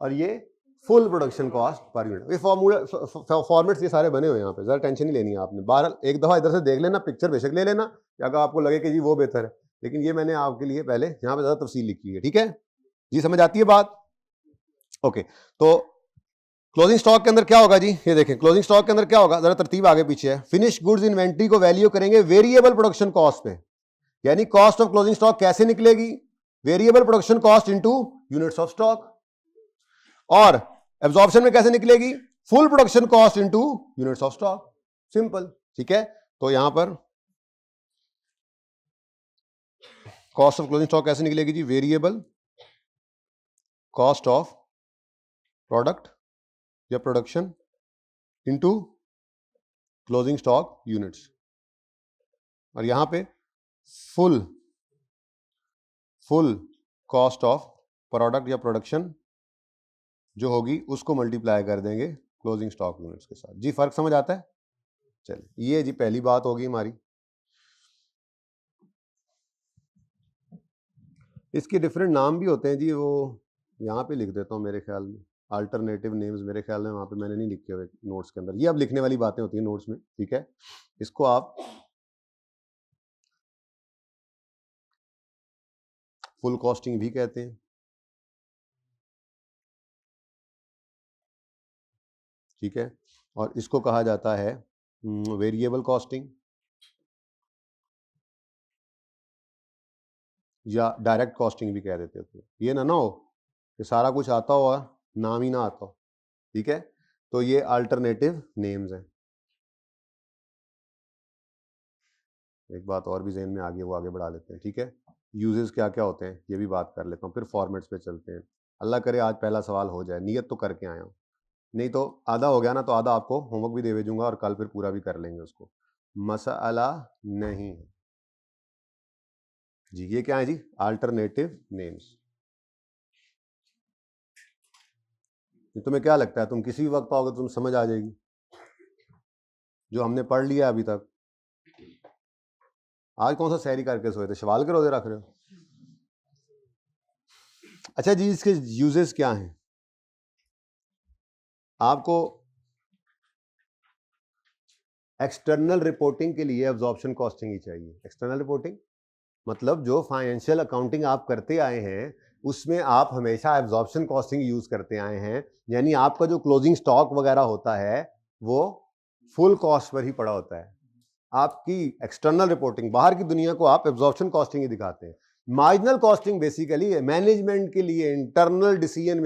और ये full production cost per unit. ये फॉर्मूला फॉर्मेट्स ये सारे बने हुए हैं यहाँ पे, जरा टेंशन नहीं लेनी है आपने। बहरहाल एक दफा इधर से देख लेना, पिक्चर बेशक ले लेना, अगर आपको लगे कि जी वो बेहतर है, लेकिन ये मैंने आपके लिए पहले यहाँ पे ज्यादा तफसील लिखी है, ठीक है जी, समझ आती है बात। ओके, तो क्लोजिंग स्टॉक के अंदर क्या होगा जी, ये देखें, क्लोजिंग स्टॉक के अंदर क्या होगा, जरा तरतीब आगे पीछे है। फिनिश गुड्स इन्वेंट्री को वैल्यू करेंगे वेरिएबल प्रोडक्शन कॉस्ट पे, यानी कॉस्ट ऑफ क्लोजिंग स्टॉक कैसे निकलेगी, variable production cost into units of stock, और एब्जॉर्प्शन में कैसे निकलेगी, full production cost into units of stock, simple, ठीक है। तो यहां पर कॉस्ट ऑफ क्लोजिंग स्टॉक कैसे निकलेगी जी, वेरिएबल कॉस्ट ऑफ प्रोडक्ट या production into closing stock units, और यहां पे फुल कॉस्ट ऑफ प्रोडक्ट या प्रोडक्शन जो होगी उसको मल्टीप्लाई कर देंगे क्लोजिंग स्टॉक यूनिट्स के साथ। जी फर्क समझ आता है? चलिए ये जी पहली बात होगी हमारी। इसके डिफरेंट नाम भी होते हैं जी, वो यहाँ पे लिख देता हूँ मेरे ख्याल में, अल्टरनेटिव नेम्स मेरे ख्याल में वहाँ पे मैंने नहीं लिखे हुए नोट्स के अंदर। ये अब लिखने वाली बातें होती हैं नोट्स में, ठीक है। इसको आप फुल कॉस्टिंग भी कहते हैं, ठीक है। और इसको कहा जाता है वेरिएबल कॉस्टिंग या डायरेक्ट कॉस्टिंग भी कह देते थे। ये ना हो कि सारा कुछ आता हो और नाम ही ना आता हो, ठीक है। तो ये अल्टरनेटिव नेम्स हैं। एक बात और भी जहन में आ गई, वो आगे बढ़ा लेते हैं, ठीक है। यूजेस क्या क्या होते हैं ये भी बात कर लेता हूँ, फिर फॉर्मेट्स पे चलते हैं। अल्लाह करे आज पहला सवाल हो जाए, नियत तो करके आया हूँ, नहीं तो आधा हो गया ना तो आधा आपको होमवर्क भी दे भेजूंगा और कल फिर पूरा भी कर लेंगे उसको। मसला नहीं है जी। ये क्या है जी? Alternative names. तुम्हें क्या लगता है तुम किसी भी वक्त आओगे तुम समझ आ जाएगी जो हमने पढ़ लिया अभी तक? आज कौन सा सैरी करके सोए थे? शवाल के रोजे रख रहे हो? अच्छा जी, इसके यूजेस क्या हैं? आपको एक्सटर्नल रिपोर्टिंग के लिए एब्जॉर्प्शन कॉस्टिंग ही चाहिए। एक्सटर्नल रिपोर्टिंग मतलब जो फाइनेंशियल अकाउंटिंग आप करते आए हैं उसमें आप हमेशा एब्जॉर्प्शन कॉस्टिंग यूज करते आए हैं, यानी आपका जो क्लोजिंग स्टॉक वगैरह होता है वो फुल कॉस्ट पर ही पड़ा होता है। आपकी एक्सटर्नल रिपोर्टिंग, बाहर की दुनिया को आप एब्जॉर्प्शन कॉस्टिंग ही दिखाते हैं। मार्जिनल कॉस्टिंग बेसिकली मैनेजमेंट के लिए इंटरनल डिसीजन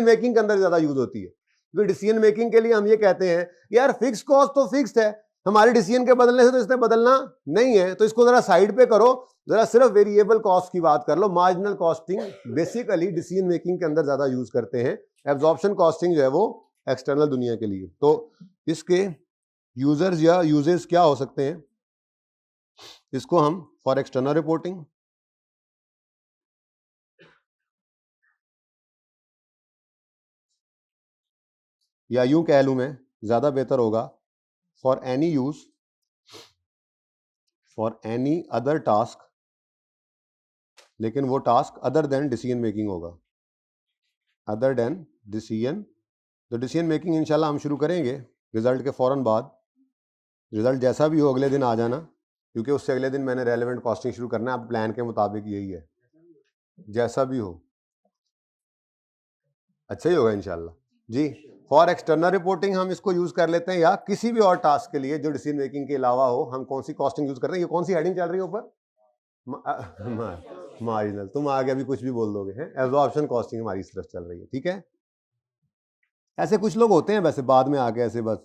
मेकिंग के अंदर ज्यादा यूज होती है। क्योंकि डिसीजन मेकिंग के लिए हम ये कहते हैं यार फिक्स कॉस्ट तो फिक्स्ड है, हमारे डिसीजन के बदलने से तो इसने बदलना नहीं है, तो इसको जरा साइड पे करो, जरा सिर्फ वेरिएबल कॉस्ट की बात कर लो। Marginal costing basically decision making के अंदर ज्यादा यूज करते हैं। एब्जॉर्प्शन कॉस्टिंग जो है वो एक्सटर्नल दुनिया के लिए। तो इसके यूजर्स या यूजेस क्या हो सकते हैं? इसको हम फॉर एक्सटर्नल रिपोर्टिंग, या यूं कह लूं मैं ज्यादा बेहतर होगा, for any use for any other task, लेकिन वो task other than decision making होगा, अदर देन डिसीजन। तो डिसीजन मेकिंग इंशाल्लाह हम शुरू करेंगे रिजल्ट के फौरन बाद। रिजल्ट जैसा भी हो अगले दिन आ जाना, क्योंकि उससे अगले दिन मैंने रेलेवेंट कॉस्टिंग शुरू करना है। अब प्लान के मुताबिक यही है, जैसा भी हो अच्छा ही होगा इंशाल्लाह जी। फॉर एक्सटर्नल रिपोर्टिंग हम इसको यूज कर लेते हैं, या किसी भी और टास्क के लिए जो डिसीजन मेकिंग के अलावा हो। हम कौन सी कॉस्टिंग यूज कर रहे हैं? ये कौन सी हेडिंग चल रही है ऊपर? मार्जिनल। तुम आगे अभी कुछ भी बोल दोगे हैं। एब्जॉर्प्शन कॉस्टिंग हमारी इस तरफ चल रही है, ठीक है। ऐसे कुछ लोग होते हैं वैसे बाद में आके ऐसे बस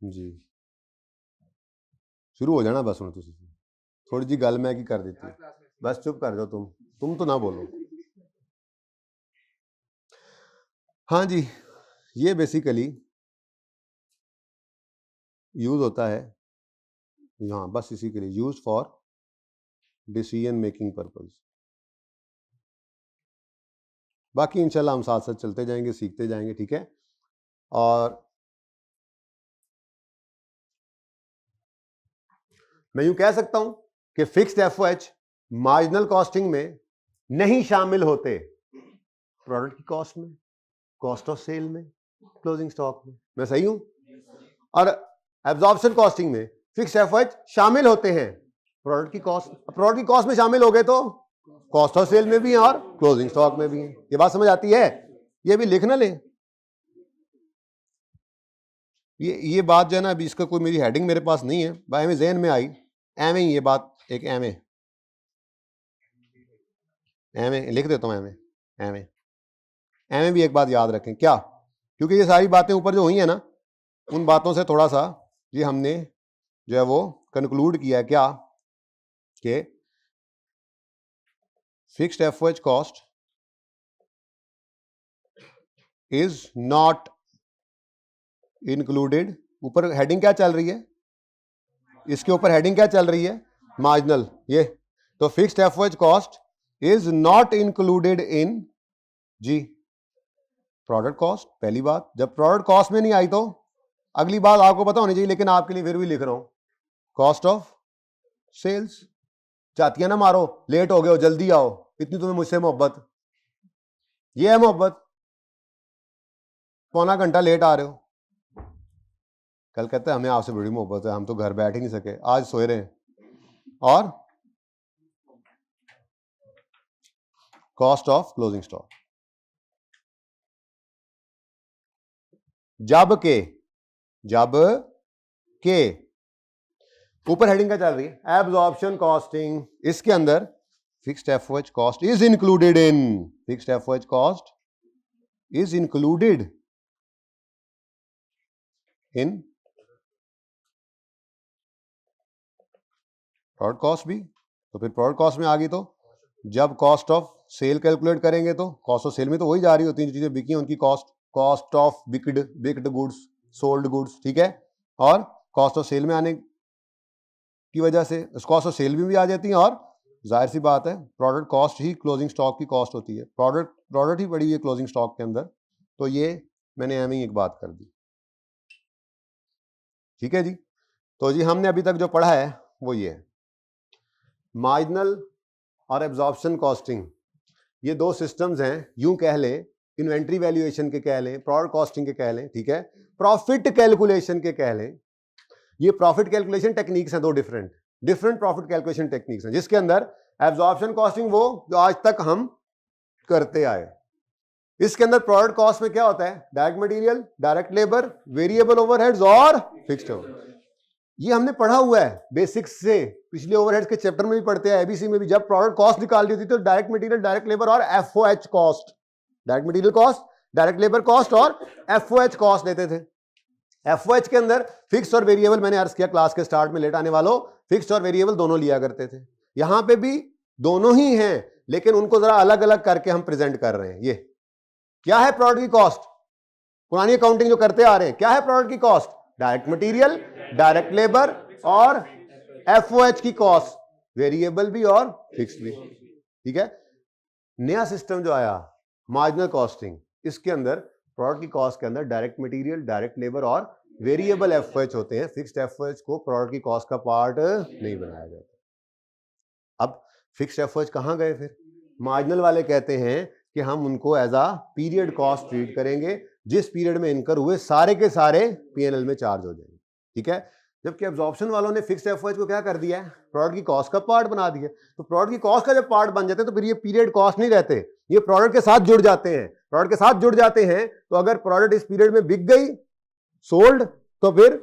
जी शुरू हो जाना बस। तुम थोड़ी जी गल मैं की कर देती है, बस चुप कर जाओ तुम तो ना बोलो। हाँ जी, ये बेसिकली यूज होता है यहाँ बस इसी के लिए, use for decision making purpose. बाकी इंशाल्लाह हम साथ साथ चलते जाएंगे, सीखते जाएंगे, ठीक है। और मैं यूं कह सकता हूं कि फिक्स्ड एफओएच मार्जिनल कॉस्टिंग में नहीं शामिल होते, प्रोडक्ट की कॉस्ट में, कॉस्ट ऑफ सेल में, क्लोजिंग स्टॉक में। मैं सही हूं? और एब्जॉर्प्शन कॉस्टिंग में फिक्स्ड एफओएच शामिल होते हैं प्रोडक्ट की कॉस्ट में शामिल हो गए तो कॉस्ट ऑफ सेल में भी हैं और क्लोजिंग स्टॉक में भी हैं। ये बात समझ आती है? ये भी लिख ना लें, ये बात जो है ना, अभी इसका कोई मेरी हेडिंग मेरे पास नहीं है, भाई हमें जहन में आई एम ये बात, एक एम लिख देता हूँ। एम भी एक बात याद रखें क्या, क्योंकि ये सारी बातें ऊपर जो हुई है ना, उन बातों से थोड़ा सा ये हमने जो है वो कंक्लूड किया है क्या कि fixed FOH cost is not included. ऊपर हेडिंग क्या चल रही है? इसके ऊपर हेडिंग क्या चल रही है, मार्जिनल, ये तो fixed FOH cost is not included in जी प्रोडक्ट कॉस्ट। पहली बात, जब प्रोडक्ट कॉस्ट में नहीं आई तो अगली बात आपको पता होनी चाहिए, लेकिन आपके लिए फिर भी लिख रहा हूं, कॉस्ट ऑफ सेल्स। चातियां ना मारो, लेट हो गए हो, जल्दी आओ, इतनी तुम्हें मुझसे मोहब्बत, ये है मोहब्बत, पौना घंटा लेट आ रहे हो। कल कहते हैं हमें आपसे बड़ी मोहब्बत है, हम तो घर बैठ ही नहीं सके, आज सोए रहे हैं। और कॉस्ट ऑफ क्लोजिंग स्टॉक, जब के ऊपर हेडिंग क्या चल रही है, एब्जॉर्प्शन कॉस्टिंग, इसके अंदर fixed FOH cost is included in, fixed FOH cost is included in product cost भी, तो फिर प्रोडक्ट कॉस्ट में आ गई, तो जब कॉस्ट ऑफ सेल कैलकुलेट करेंगे तो कॉस्ट ऑफ सेल में तो वही जा रही होती है जो चीजें बिकी हैं उनकी कॉस्ट, कॉस्ट ऑफ बिक्ड गुड्स, सोल्ड गुड्स, ठीक है। और कॉस्ट ऑफ सेल में आने की वजह से कॉस्ट ऑफ सेल भी आ जाती है, और जाहिर सी बात है प्रोडक्ट कॉस्ट ही क्लोजिंग स्टॉक की कॉस्ट होती है, प्रोडक्ट ही पड़ी हुई है क्लोजिंग स्टॉक के अंदर। तो ये मैंने एम ही एक बात कर दी, ठीक है जी। तो जी हमने अभी तक जो पढ़ा है वो ये है, मार्जिनल और एब्जॉर्प्शन कॉस्टिंग, ये दो सिस्टम्स हैं, यूं कह लें इन्वेंट्री वैल्यूएशन के कह लें, प्रोडक्ट कॉस्टिंग के कह लें, ठीक है, प्रॉफिट कैलकुलेशन के कह लें। ये प्रॉफिट कैलकुलेशन टेक्निक्स हैं, दो डिफरेंट प्रॉफिट कैलकुलेशन टेक्निक्स हैं, जिसके अंदर एब्जॉर्प्शन कॉस्टिंग वो जो आज तक हम करते आए, इसके अंदर प्रोडक्ट कॉस्ट में क्या होता है, direct material, direct labour, variable overheads और फिक्स्ड ओवरहेड्स। ये हमने पढ़ा हुआ है बेसिक्स से, पिछले ओवरहेड्स के चैप्टर में भी पढ़ते हैं, एबीसी में भी। जब प्रोडक्ट कॉस्ट निकालनी होती थी तो डायरेक्ट मटेरियल, डायरेक्ट लेबर और FOH cost, direct material cost, direct labour cost और एफओएच कॉस्ट लेते थे। एफओएच के अंदर फिक्स और वेरिएबल, मैंने अर्ज किया क्लास के स्टार्ट में, लेट आने वालों, फिक्स और वेरिएबल दोनों लिया करते थे। यहां पे भी दोनों ही हैं, लेकिन उनको जरा अलग अलग करके हम प्रेजेंट कर रहे हैं। ये क्या है प्रोडक्ट की कॉस्ट, पुरानी अकाउंटिंग जो करते आ रहे हैं, क्या है प्रोडक्ट की cost, direct material, direct labour और एफओएच की कॉस्ट, वेरिएबल भी और फिक्स्ड भी, ठीक है। नया सिस्टम जो आया मार्जिनल कॉस्टिंग, इसके अंदर प्रोडक्ट की कॉस्ट के अंदर डायरेक्ट मटेरियल, डायरेक्ट लेबर और वेरिएबल एफओएच होते हैं, फिक्स्ड एफओएच को प्रोडक्ट की कॉस्ट का पार्ट नहीं बनाया जाता। अब फिक्स्ड एफओएच कहां गए, फिर मार्जिनल वाले कहते हैं कि हम उनको as a period cost treat करेंगे, जिस पीरियड में इनकर हुए सारे के सारे पीएनएल में चार्ज हो जाएंगे, ठीक है। जबकि एब्जॉर्प्शन वालों ने फिक्स्ड एफओएच को क्या कर दिया है, प्रोडक्ट की कॉस्ट का पार्ट बना दिया। तो प्रोडक्ट की कॉस्ट का जब पार्ट बन जाते हैं तो फिर ये पीरियड कॉस्ट नहीं रहते, ये प्रोडक्ट के साथ जुड़ जाते हैं। प्रोडक्ट के साथ जुड़ जाते हैं तो अगर प्रोडक्ट इस पीरियड में बिक गई, सोल्ड, तो फिर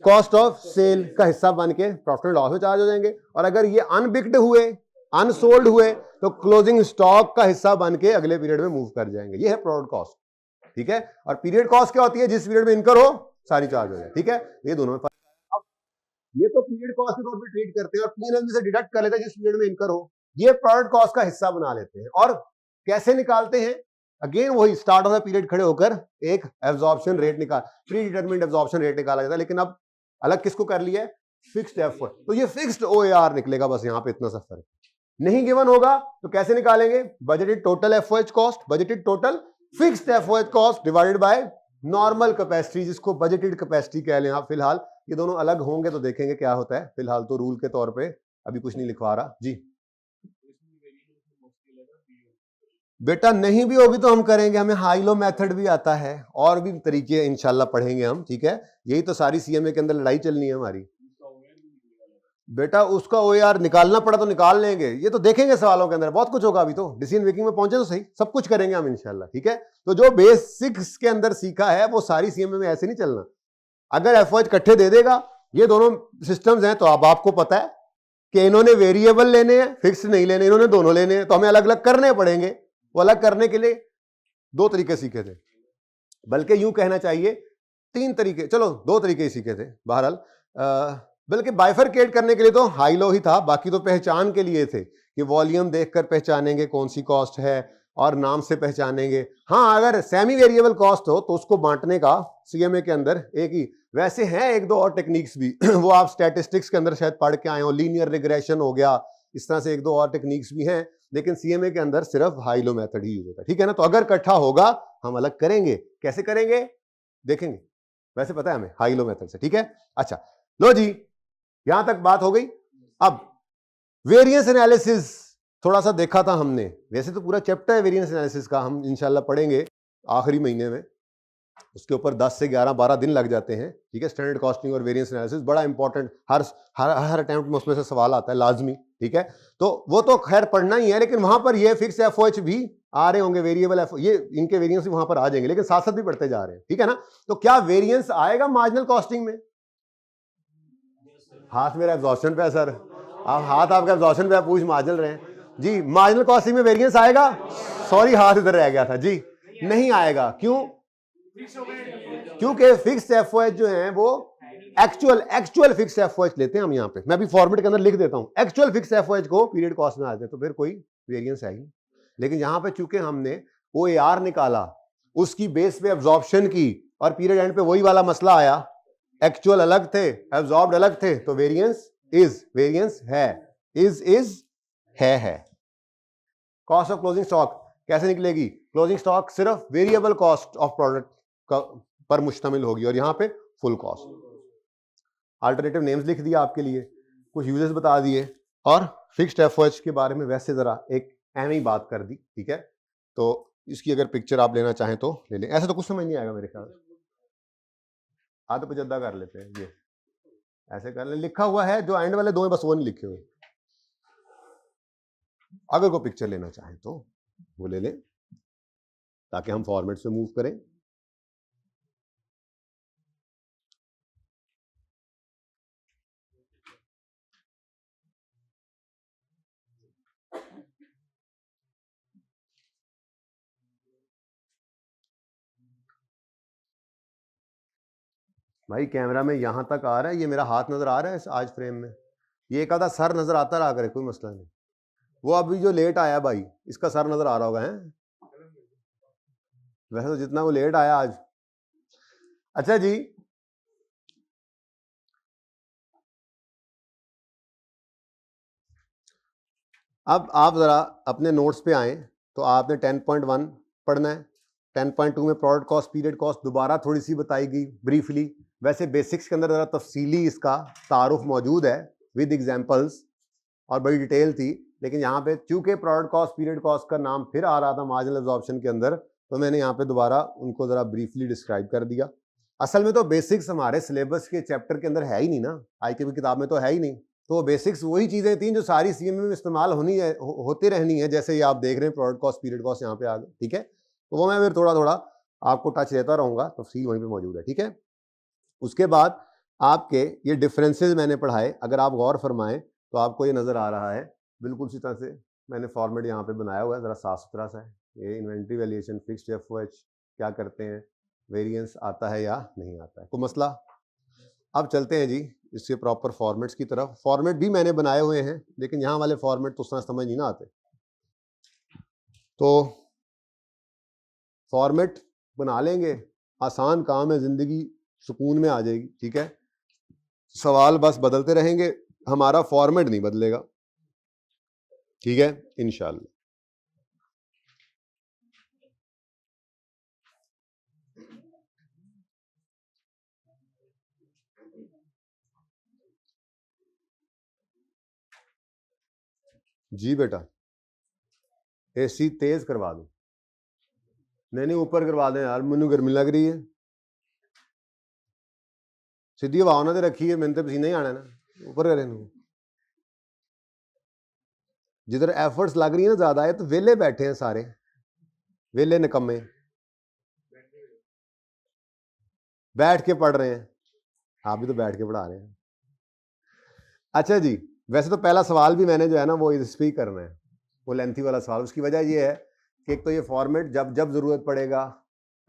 कॉस्ट ऑफ सेल का हिस्सा बन के प्रॉफिट एंड लॉस में चार्ज हो जाएंगे। और अगर ये अनबिक्ड हुए, अनसोल्ड हुए, तो क्लोजिंग स्टॉक का हिस्सा बन के अगले पीरियड में मूव कर जाएंगे। ये है प्रोडक्ट कॉस्ट, ठीक है। और पीरियड कॉस्ट क्या होती है, जिस पीरियड में इनकर हो सारी चार्ज हो जाए, ठीक है। ये दोनों में अब ये तो पीरियड कॉस्ट के तौर पे ट्रीट करते हैं और पीएनएल में से डिडक्ट कर लेते हैं जिस पीरियड में इनकर हो, ये प्रोडक्ट कॉस्ट का हिस्सा बना लेते हैं। और कैसे निकालते हैं, अगेन वही स्टार्ट ऑफ द पीरियड खड़े होकर एक एब्जॉर्प्शन रेट निकाल, प्री डिटरमिन्ड एब्जॉर्प्शन रेट निकाला जाता है। लेकिन अब अलग किसको कर लिया है, फिक्स्ड एफओएच, तो ये फिक्स्ड ओएआर निकलेगा, बस यहां पे इतना सा फर्क। नहीं गिवन होगा तो कैसे निकालेंगे, budgeted total FOH cost, budgeted total fixed FOH cost divided by normal capacity, जिसको बजटेड कैपेसिटी कह लें आप। फिलहाल ये दोनों अलग होंगे तो देखेंगे क्या होता है, फिलहाल तो रूल के तौर पे अभी कुछ नहीं लिखवा रहा जी। बेटा नहीं भी होगी तो हम करेंगे, हमें हाई लो मेथड भी आता है और भी तरीके इंशाल्लाह पढ़ेंगे हम, ठीक है। यही तो सारी सीएमए के अंदर लड़ाई चलनी है हमारी। बेटा उसका ओएआर निकालना पड़ा तो निकाल लेंगे, ये तो देखेंगे सवालों के अंदर, बहुत कुछ होगा। अभी तो डिसीजन मेकिंग में पहुंचे तो सही, सब कुछ करेंगे हम इंशाल्लाह, ठीक है। तो जो बेसिक्स के अंदर सीखा है वो सारी सीएमए में ऐसे नहीं चलना। अगर एफओएच इकट्ठे दे देगा, ये दोनों सिस्टम्स हैं, तो अब आपको पता है कि इन्होंने वेरिएबल लेने हैं, फिक्स नहीं लेने, इन्होंने दोनों लेने हैं, तो हमें अलग अलग करने पड़ेंगे। वो अलग करने के लिए दो तरीके सीखे थे, बल्कि यूं कहना चाहिए तीन तरीके, चलो दो तरीके ही सीखे थे बहरहाल। बल्कि बाइफरकेट करने के लिए तो हाई लो ही था, बाकी तो पहचान के लिए थे कि वॉल्यूम देखकर पहचानेंगे कौन सी कॉस्ट है, और नाम से पहचानेंगे। हाँ, अगर सेमी वेरिएबल कॉस्ट हो तो उसको बांटने का सीएमए के अंदर एक ही, वैसे हैं एक दो और टेक्निक्स भी वो आप स्टैटिस्टिक्स के अंदर शायद पढ़ के आए हो, लीनियर रिग्रेशन हो गया, इस तरह से एक दो और टेक्निक्स भी हैं, लेकिन सीएमए के अंदर सिर्फ हाई लो मेथड ही यूज होता है, ठीक है ना। तो अगर इकट्ठा होगा हम अलग करेंगे, कैसे करेंगे देखेंगे, वैसे पता है हमें हाई लो मेथड से, ठीक है। अच्छा लो जी, यहां तक बात हो गई। अब वेरिएंस एनालिसिस थोड़ा सा देखा था हमने, वैसे तो पूरा चैप्टर है वेरिएंस एनालिसिस का, हम इंशाल्लाह पढ़ेंगे आखिरी महीने में, उसके ऊपर 10 से 11-12 दिन लग जाते हैं, ठीक है। स्टैंडर्ड कॉस्टिंग और वेरिएंस एनालिसिस बड़ा इंपॉर्टेंट, हर अटेम्प्ट में उसमें से सवाल आता है लाजमी, ठीक है। तो वो तो खैर पढ़ना ही है, लेकिन वहां पर ये फिक्स एफओएच भी आ रहे होंगे, वेरिएबल एफ, ये इनके वेरिएंस भी वहां पर आ जाएंगे, लेकिन साथ साथ भी पढ़ते जा रहे हैं, ठीक है ना। तो क्या वेरिएंस आएगा मार्जिनल कॉस्टिंग में? हाथ मेरा एब्जॉर्प्शन पे है सर, आप हाथ आपका एब्जॉर्प्शन पे आप पूछ मार्जिनल रहे हैं जी, मार्जिनल कॉस्टिंग में वेरिएंस आएगा? सॉरी हाथ इधर रह गया था जी, नहीं आएगा। क्यों? क्योंकि फिक्स्ड एफओएच जो है वो एक्चुअल फिक्स्ड एफओएच लेते हैं हम यहाँ पे, मैं अभी फॉर्मेट के अंदर लिख देता हूं, एक्चुअल फिक्स्ड एफओएच को पीरियड कॉस्ट में आते हैं, तो फिर कोई वेरिएंस आएगी। लेकिन यहां पे चूंकि हमने ओएआर निकाला, उसकी बेस पे एब्जॉर्प्शन की, और पीरियड एंड पे वही वाला मसला आया, एक्चुअल अलग थे एब्जॉर्ब्ड अलग थे, तो वेरिएंस है। कॉस्ट ऑफ क्लोजिंग स्टॉक कैसे निकलेगी? क्लोजिंग स्टॉक सिर्फ वेरिएबल कॉस्ट ऑफ प्रोडक्ट पर मुश्तमिल होगी, और यहां पे फुल कॉस्ट। अल्टरनेटिव नेम्स लिख दिया आपके लिए, कुछ यूजेस बता दिए, और फिक्स्ड एफओएच के बारे में वैसे जरा एक अहम ही बात कर दी, ठीक है। तो इसकी अगर पिक्चर आप लेना चाहें तो ले लें, ऐसे तो कुछ समझ नहीं आएगा मेरे ख्याल। आधे पचद्दा कर लेते हैं, ये ऐसे कर ले, लिखा हुआ है जो एंड वाले दो हैं बस वो नहीं लिखे हुए। अगर कोई पिक्चर लेना चाहें तो वो ले लें, ताकि हम फॉर्मेट से मूव करें। भाई कैमरा में यहां तक आ रहा है, ये मेरा हाथ नजर आ रहा है आज फ्रेम में, ये एक आधा सर नजर आता रहा करे, कोई मसला नहीं। वो अभी जो लेट आया भाई, इसका सर नजर आ रहा होगा, है वैसे तो जितना वो लेट आया आज। अच्छा जी, अब आप जरा अपने नोट्स पे आए, तो आपने 10.1 पढ़ना है। 10.2 में प्रोडक्ट कॉस्ट पीरियड कॉस्ट दोबारा थोड़ी सी बताई गई ब्रीफली, वैसे बेसिक्स के अंदर जरा तफसीली इसका तारुफ मौजूद है विद एग्जांपल्स, और बड़ी डिटेल थी, लेकिन यहाँ पे चूंकि प्रोडक्ट कॉस्ट पीरियड कॉस्ट का नाम फिर आ रहा था मार्जिनल एब्जॉर्प्शन के अंदर, तो मैंने यहाँ पे दोबारा उनको जरा ब्रीफली डिस्क्राइब कर दिया। असल में तो बेसिक्स हमारे सिलेबस के चैप्टर के अंदर है ही नहीं ना, आईकेबी किताब में तो है ही नहीं, तो बेसिक्स वही चीजें थी जो सारी सीएमए में इस्तेमाल होती रहनी है, जैसे ये आप देख रहे हैं प्रोडक्ट कॉस्ट पीरियड कॉस्ट यहाँ पे आ गए, ठीक है। तो वो मैं फिर थोड़ा थोड़ा आपको टच देता रहूंगा, तफसील वहीं पे मौजूद है, ठीक है। उसके बाद आपके ये डिफरेंसेस मैंने पढ़ाए, अगर आप गौर फरमाएं तो आपको ये नजर आ रहा है बिल्कुल इसी तरह से मैंने फॉर्मेट यहाँ पे बनाया हुआ है, जरा साफ सुथरा सा है। ये इन्वेंट्री वैल्यूएशन, फिक्स्ड एफओएच क्या करते हैं, वेरिएंस आता है या नहीं आता है, कोई मसला। अब चलते हैं जी इसके प्रॉपर फॉर्मेट्स की तरफ। फॉर्मेट भी मैंने बनाए हुए हैं, लेकिन यहाँ वाले फॉर्मेट तो उतना समझ नहीं ना आते, तो फॉर्मेट बना लेंगे, आसान काम है, जिंदगी सुकून में आ जाएगी, ठीक है। सवाल बस बदलते रहेंगे, हमारा फॉर्मेट नहीं बदलेगा, ठीक है, इंशाल्लाह। जी बेटा, एसी तेज करवा दो। नहीं ऊपर करवा दें यार, मैनू गर्मी लग रही है। सीधी हवा उन्होंने रखी है, मैंने तो पसीना ही आना ना, ऊपर करें। जिधर एफर्ट्स लग रही है ना ज्यादा है, तो वेले बैठे हैं सारे, वेले निकम्मे बैठ के पढ़ रहे हैं, आप भी तो बैठ के पढ़ा रहे हैं। अच्छा जी, वैसे तो पहला सवाल भी मैंने जो है ना वो इस पे ही करना है, वो लेंथी वाला सवाल। उसकी वजह ये है कि एक तो ये फॉर्मेट जब जब जरूरत पड़ेगा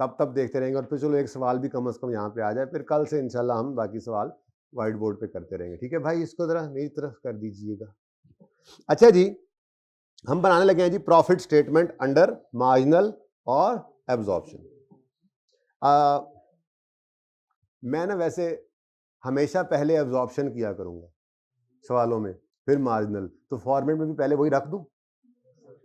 तब देखते रहेंगे, और फिर चलो एक सवाल भी कम से कम यहाँ पे आ जाए, फिर कल से इंशाल्लाह हम बाकी सवाल व्हाइट बोर्ड पे करते रहेंगे, ठीक है भाई। इसको जरा मेरी तरफ कर दीजिएगा। अच्छा जी, हम बनाने लगे हैं जी प्रॉफिट स्टेटमेंट अंडर मार्जिनल और एब्जॉर्प्शन। मैं ना वैसे हमेशा पहले एब्जॉर्प्शन किया करूंगा सवालों में, फिर मार्जिनल, तो फॉर्मेट में भी पहले वही रख दूं,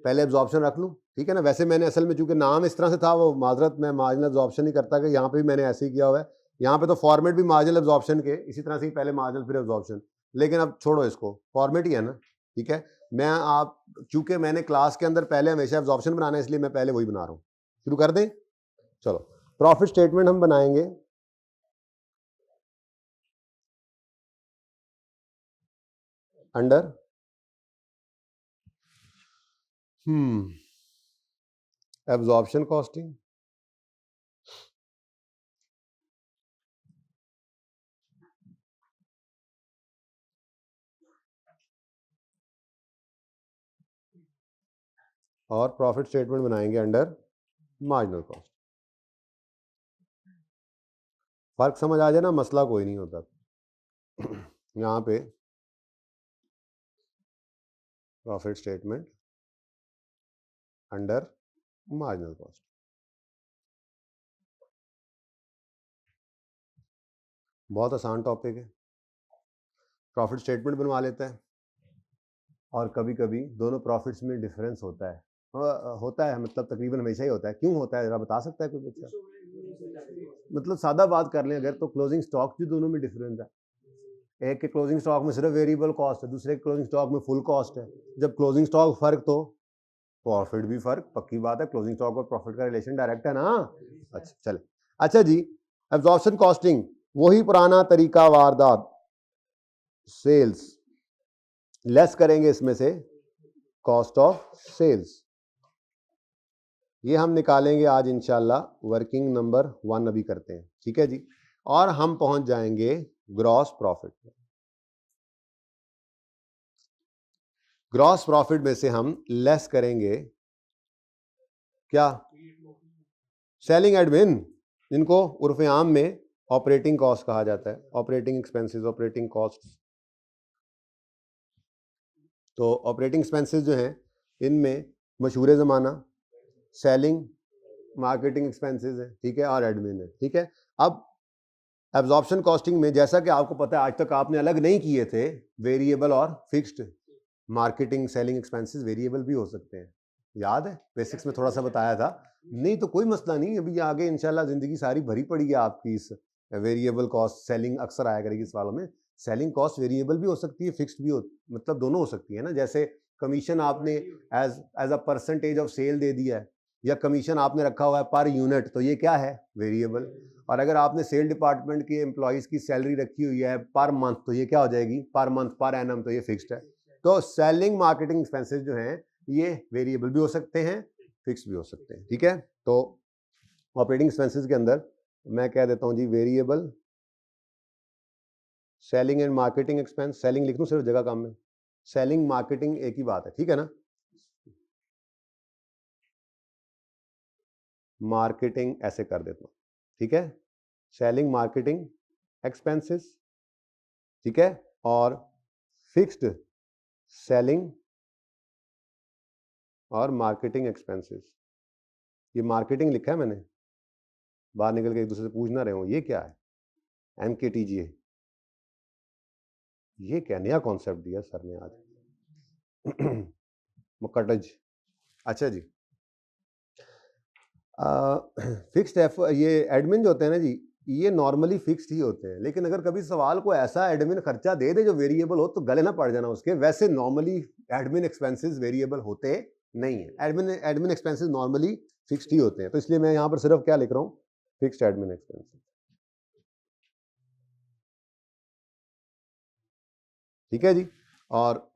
पहले एब्जॉर्प्शन रख लूं, ठीक है ना। वैसे मैंने असल में चूंकि नाम इस तरह से था, वो माजरत मैं मार्जिनल एब्जॉर्प्शन नहीं करता, कि यहाँ पे भी मैंने ऐसे ही किया हुआ है। यहाँ पे तो फॉर्मेट भी मार्जिनल एब्जॉर्प्शन के इसी तरह से ही, पहले मार्जिनल फिर एब्जॉर्प्शन, लेकिन अब छोड़ो इसको, फॉर्मेट ही है ना, ठीक है। मैं आप चूंकि मैंने क्लास के अंदर पहले हमेशा एब्जॉर्प्शन बनाना है, इसलिए मैं पहले वही बना रहा हूँ। शुरू कर दें, चलो। प्रॉफिट स्टेटमेंट हम बनाएंगे अंडर एब्जॉर्प्शन कॉस्टिंग, और प्रॉफिट स्टेटमेंट बनाएंगे अंडर मार्जिनल कॉस्ट। फर्क समझ आ जाए ना, मसला कोई नहीं होता। यहाँ पे profit statement under marginal cost, बहुत आसान टॉपिक है। प्रॉफिट स्टेटमेंट बनवा लेता है, और कभी कभी दोनों प्रॉफिट्स में डिफरेंस होता है, होता है मतलब तकरीबन हमेशा ही होता है। क्यों होता है जरा बता सकता है कोई बच्चा? मतलब सादा बात कर लें अगर, तो क्लोजिंग स्टॉक जो दोनों में डिफरेंस है, एक के क्लोजिंग स्टॉक में सिर्फ वेरिएबल कॉस्ट है, दूसरे के क्लोजिंग स्टॉक में फुल कॉस्ट है। जब क्लोजिंग स्टॉक फर्क तो प्रॉफिट भी फर्क, पक्की बात है, क्लोजिंग स्टॉक और प्रॉफिट का रिलेशन डायरेक्ट है ना। अच्छा चले, अच्छा जी, एब्जॉर्प्शन कॉस्टिंग वही पुराना तरीका, वारदात सेल्स लेस करेंगे इसमें से कॉस्ट ऑफ सेल्स, ये हम निकालेंगे आज इंशाल्लाह। वर्किंग नंबर 1 अभी करते हैं, ठीक है जी। और हम पहुंच जाएंगे ग्रॉस प्रॉफिट में। ग्रॉस प्रॉफिट में से हम लेस करेंगे क्या? सेलिंग एडमिन, जिनको उर्फ आम में ऑपरेटिंग कॉस्ट कहा जाता है, ऑपरेटिंग एक्सपेंसेस, ऑपरेटिंग कॉस्ट। तो ऑपरेटिंग एक्सपेंसेस जो हैं, इनमें मशहूर ज़माना सेलिंग मार्केटिंग एक्सपेंसेस है, ठीक है, और एडमिन है, ठीक है। अब एब्जॉर्प्शन कॉस्टिंग में जैसा कि आपको पता है, आज तक आपने अलग नहीं किए थे वेरिएबल और fixed. Marketing selling expenses variable भी हो सकते हैं, याद है बेसिक्स में थोड़ा सा बताया था। नहीं तो कोई मसला नहीं, अभी आगे इंशाल्लाह जिंदगी सारी भरी पड़ी है आपकी इस वेरिएबल कॉस्ट। सेलिंग अक्सर आया करेगी सवालों में। सेलिंग कॉस्ट वेरिएबल भी हो सकती है, फिक्स्ड भी हो, मतलब दोनों हो सकती है ना। जैसे कमीशन आपने as a percentage of sale दे दिया है, या कमीशन आपने रखा हुआ है पर यूनिट, तो ये क्या है? वेरिएबल। और अगर आपने सेल डिपार्टमेंट के एम्प्लॉइज की सैलरी रखी हुई है पर मंथ, तो ये क्या हो जाएगी? पर मंथ, पर एनम, तो ये फिक्स्ड है। तो सेलिंग मार्केटिंग एक्सपेंसेस जो हैं, ये वेरिएबल भी हो सकते हैं, फिक्स भी हो सकते हैं, ठीक है। तो ऑपरेटिंग एक्सपेंसेस के अंदर मैं कह देता हूं जी variable, selling and marketing expense, selling लिख दूं सिर्फ जगह काम में, सेलिंग मार्केटिंग एक ही बात है, ठीक है ना। मार्केटिंग ऐसे कर देता हूं, ठीक है, सेलिंग मार्केटिंग एक्सपेंसेस, ठीक है, और फिक्स्ड सेलिंग और मार्केटिंग एक्सपेंसेस। ये मार्केटिंग लिखा है मैंने, बाहर निकल के एक दूसरे से पूछ ना रहे हो ये क्या है, MKTGA, ये क्या नया कॉन्सेप्ट दिया सर ने आज। मुकटज, अच्छा जी। फिक्स्ड ये एडमिन जो होते हैं ना जी, ये नॉर्मली फिक्स्ड ही होते हैं, लेकिन अगर कभी सवाल को ऐसा एडमिन खर्चा दे दे जो वेरिएबल हो, तो गले ना पड़ जाना उसके। वैसे नॉर्मली एडमिन एक्सपेंसेस वेरिएबल होते नहीं है, एडमिन एक्सपेंसेस नॉर्मली फिक्स्ड ही होते हैं। तो इसलिए मैं यहाँ पर सिर्फ क्या लिख रहा हूँ? फिक्स्ड एडमिन एक्सपेंसेस, ठीक है जी। और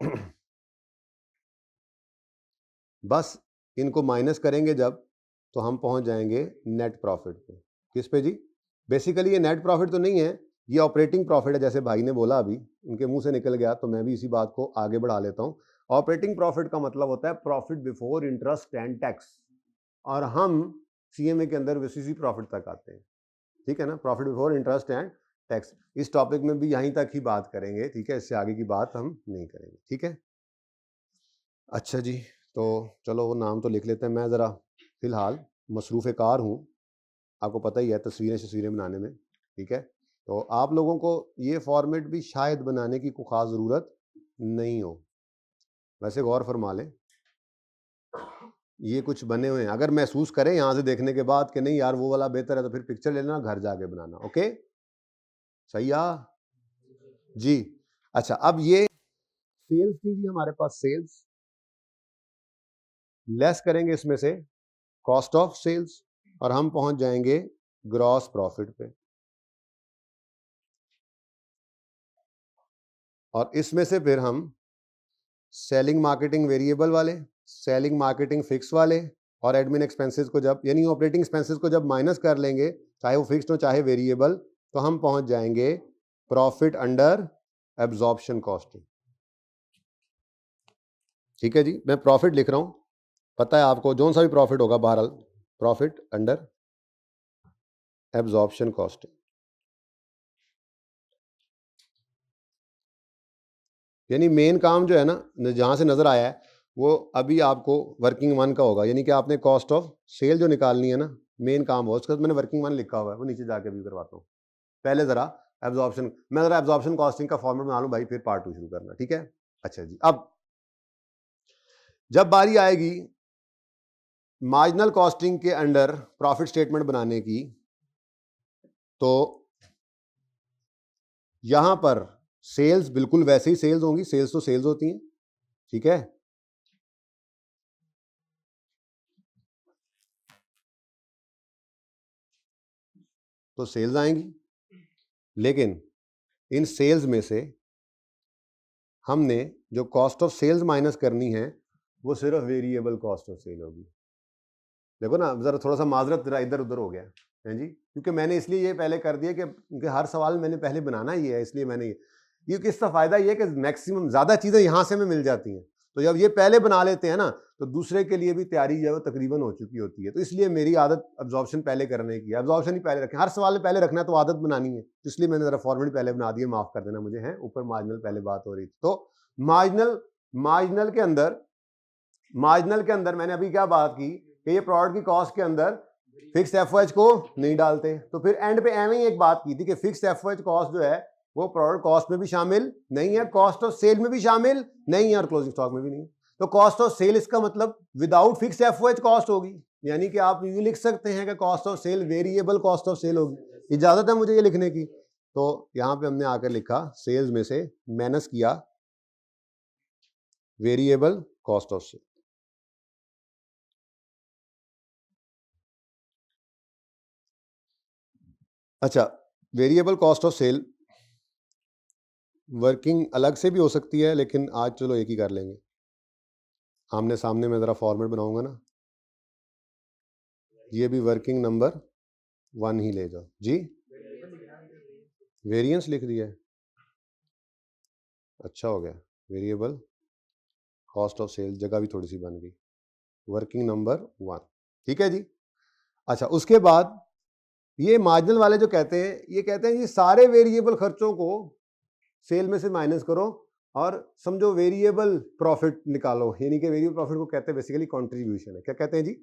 बस इनको माइनस करेंगे जब, तो हम पहुंच जाएंगे नेट प्रॉफिट पे। किस पे जी? बेसिकली ये नेट प्रॉफिट तो नहीं है, ये ऑपरेटिंग प्रॉफिट है, जैसे भाई ने बोला अभी, उनके मुंह से निकल गया, तो मैं भी इसी बात को आगे बढ़ा लेता हूं। ऑपरेटिंग प्रॉफिट का मतलब होता है profit before interest and tax, और हम CMA के अंदर विसीसी प्रॉफिट तक आते हैं, ठीक है ना, profit before interest and tax. इस टॉपिक में भी यहीं तक ही बात करेंगे, ठीक है, इससे आगे की बात हम नहीं करेंगे, ठीक है। अच्छा जी, तो चलो वो नाम तो लिख लेते हैं। मैं ज़रा फ़िलहाल मसरूफ़ कार हूँ, आपको पता ही है तस्वीरें बनाने में, ठीक है। तो आप लोगों को ये फॉर्मेट भी शायद बनाने की कोई ख़ास ज़रूरत नहीं हो, वैसे गौर फरमा लें। ये कुछ बने हुए हैं, अगर महसूस करें यहाँ से देखने के बाद कि नहीं यार वो वाला बेहतर है, तो फिर पिक्चर ले लेना, घर जाके बनाना। ओके, सही जी। अच्छा, अब ये सेल्स थी जी हमारे पास, सेल्स लेस करेंगे इसमें से कॉस्ट ऑफ सेल्स और हम पहुंच जाएंगे ग्रॉस प्रॉफिट पे। और इसमें से फिर हम सेलिंग मार्केटिंग वेरिएबल वाले, सेलिंग मार्केटिंग फिक्स वाले और एडमिन एक्सपेंसेस को जब, यानी ऑपरेटिंग एक्सपेंसेस को जब माइनस कर लेंगे, चाहे वो फिक्स्ड हो चाहे वेरिएबल, तो हम पहुंच जाएंगे प्रॉफिट अंडर एब्जॉर्प्शन कॉस्टिंग। ठीक है जी, मैं प्रॉफिट लिख रहा हूं, पता है आपको जो सा भी प्रॉफिट होगा, बहरहाल प्रॉफिट अंडर एब्जॉर्प्शन कॉस्टिंग। यानी मेन काम जो है ना, जहां से नजर आया है, वो अभी आपको वर्किंग वन का होगा, यानी कि आपने कॉस्ट ऑफ सेल जो निकालनी है ना, मेन काम हो उसका। मैंने वर्किंग वन लिखा हुआ है, वो नीचे जाके भी करवाता हूँ। पहले जरा एब्जॉर्प्शन, मैं जरा एब्जॉर्प्शन कॉस्टिंग का फॉर्मेट बना लूं भाई, फिर पार्ट 2 शुरू करना, ठीक है। अच्छा जी, अब जब बारी आएगी मार्जिनल कॉस्टिंग के अंडर प्रॉफिट स्टेटमेंट बनाने की, तो यहां पर सेल्स बिल्कुल वैसे ही सेल्स होंगी, सेल्स तो सेल्स होती हैं, ठीक है। तो सेल्स आएंगी, लेकिन इन सेल्स में से हमने जो कॉस्ट ऑफ सेल्स माइनस करनी है, वो सिर्फ वेरिएबल कॉस्ट ऑफ सेल होगी। देखो ना, जरा थोड़ा सा माजरत जरा इधर उधर हो गया है जी, क्योंकि मैंने इसलिए ये पहले कर दिया कि हर सवाल मैंने पहले बनाना ही है, इसलिए मैंने क्योंकि इसका फायदा ये है कि मैक्सिमम ज़्यादा चीज़ें यहाँ से हमें मिल जाती हैं। तो जब ये पहले बना लेते हैं ना, तो दूसरे के लिए भी तैयारी जो है वो तकरीबन हो चुकी होती है। तो इसलिए मेरी आदत अब्जॉर्प्शन पहले करने की है, अब्जॉर्प्शन ही पहले रखें, हर सवाल में पहले रखना है, तो आदत बनानी है। तो इसलिए मैंने ज़रा फॉर्मेट पहले बना दिया, माफ़ कर देना मुझे, है ऊपर मार्जिनल पहले बात हो रही थी। तो मार्जिनल के अंदर मैंने अभी क्या बात की कि ये प्रोडक्ट की कॉस्ट के अंदर फिक्स एफओएच को नहीं डालते, तो फिर एंड पे एवं ही एक बात की थी कि फिक्स एफओएच कॉस्ट जो है वो प्रोडक्ट कॉस्ट में भी शामिल नहीं है, कॉस्ट ऑफ सेल में भी शामिल नहीं है और क्लोजिंग स्टॉक में भी नहीं है। तो कॉस्ट ऑफ सेल इसका मतलब विदाउट फिक्स एफओएच कॉस्ट होगी, यानी कि आप ये लिख सकते हैं कि cost of sale variable cost of sale होगी। इजाजत है मुझे ये लिखने की? तो यहां पे हमने आकर लिखा सेल्स में से माइनस किया वेरिएबल कॉस्ट ऑफ सेल। अच्छा, variable cost of sale working अलग से भी हो सकती है, लेकिन आज चलो एक ही कर लेंगे, आमने सामने में ज़रा फॉर्मेट बनाऊंगा ना। ये भी वर्किंग नंबर 1 ही ले जाओ जी, वेरिएंस लिख दिया है, अच्छा हो गया, वेरिएबल कॉस्ट ऑफ सेल जगह भी थोड़ी सी बन गई, वर्किंग नंबर 1, ठीक है जी। अच्छा, उसके बाद ये मार्जिनल वाले जो कहते हैं, ये कहते हैं ये सारे वेरिएबल खर्चों को सेल में से माइनस करो और समझो वेरिएबल प्रॉफिट निकालो, यानी कि वेरिएबल प्रॉफिट को कहते हैं बेसिकली कंट्रीब्यूशन है। क्या कहते हैं जी?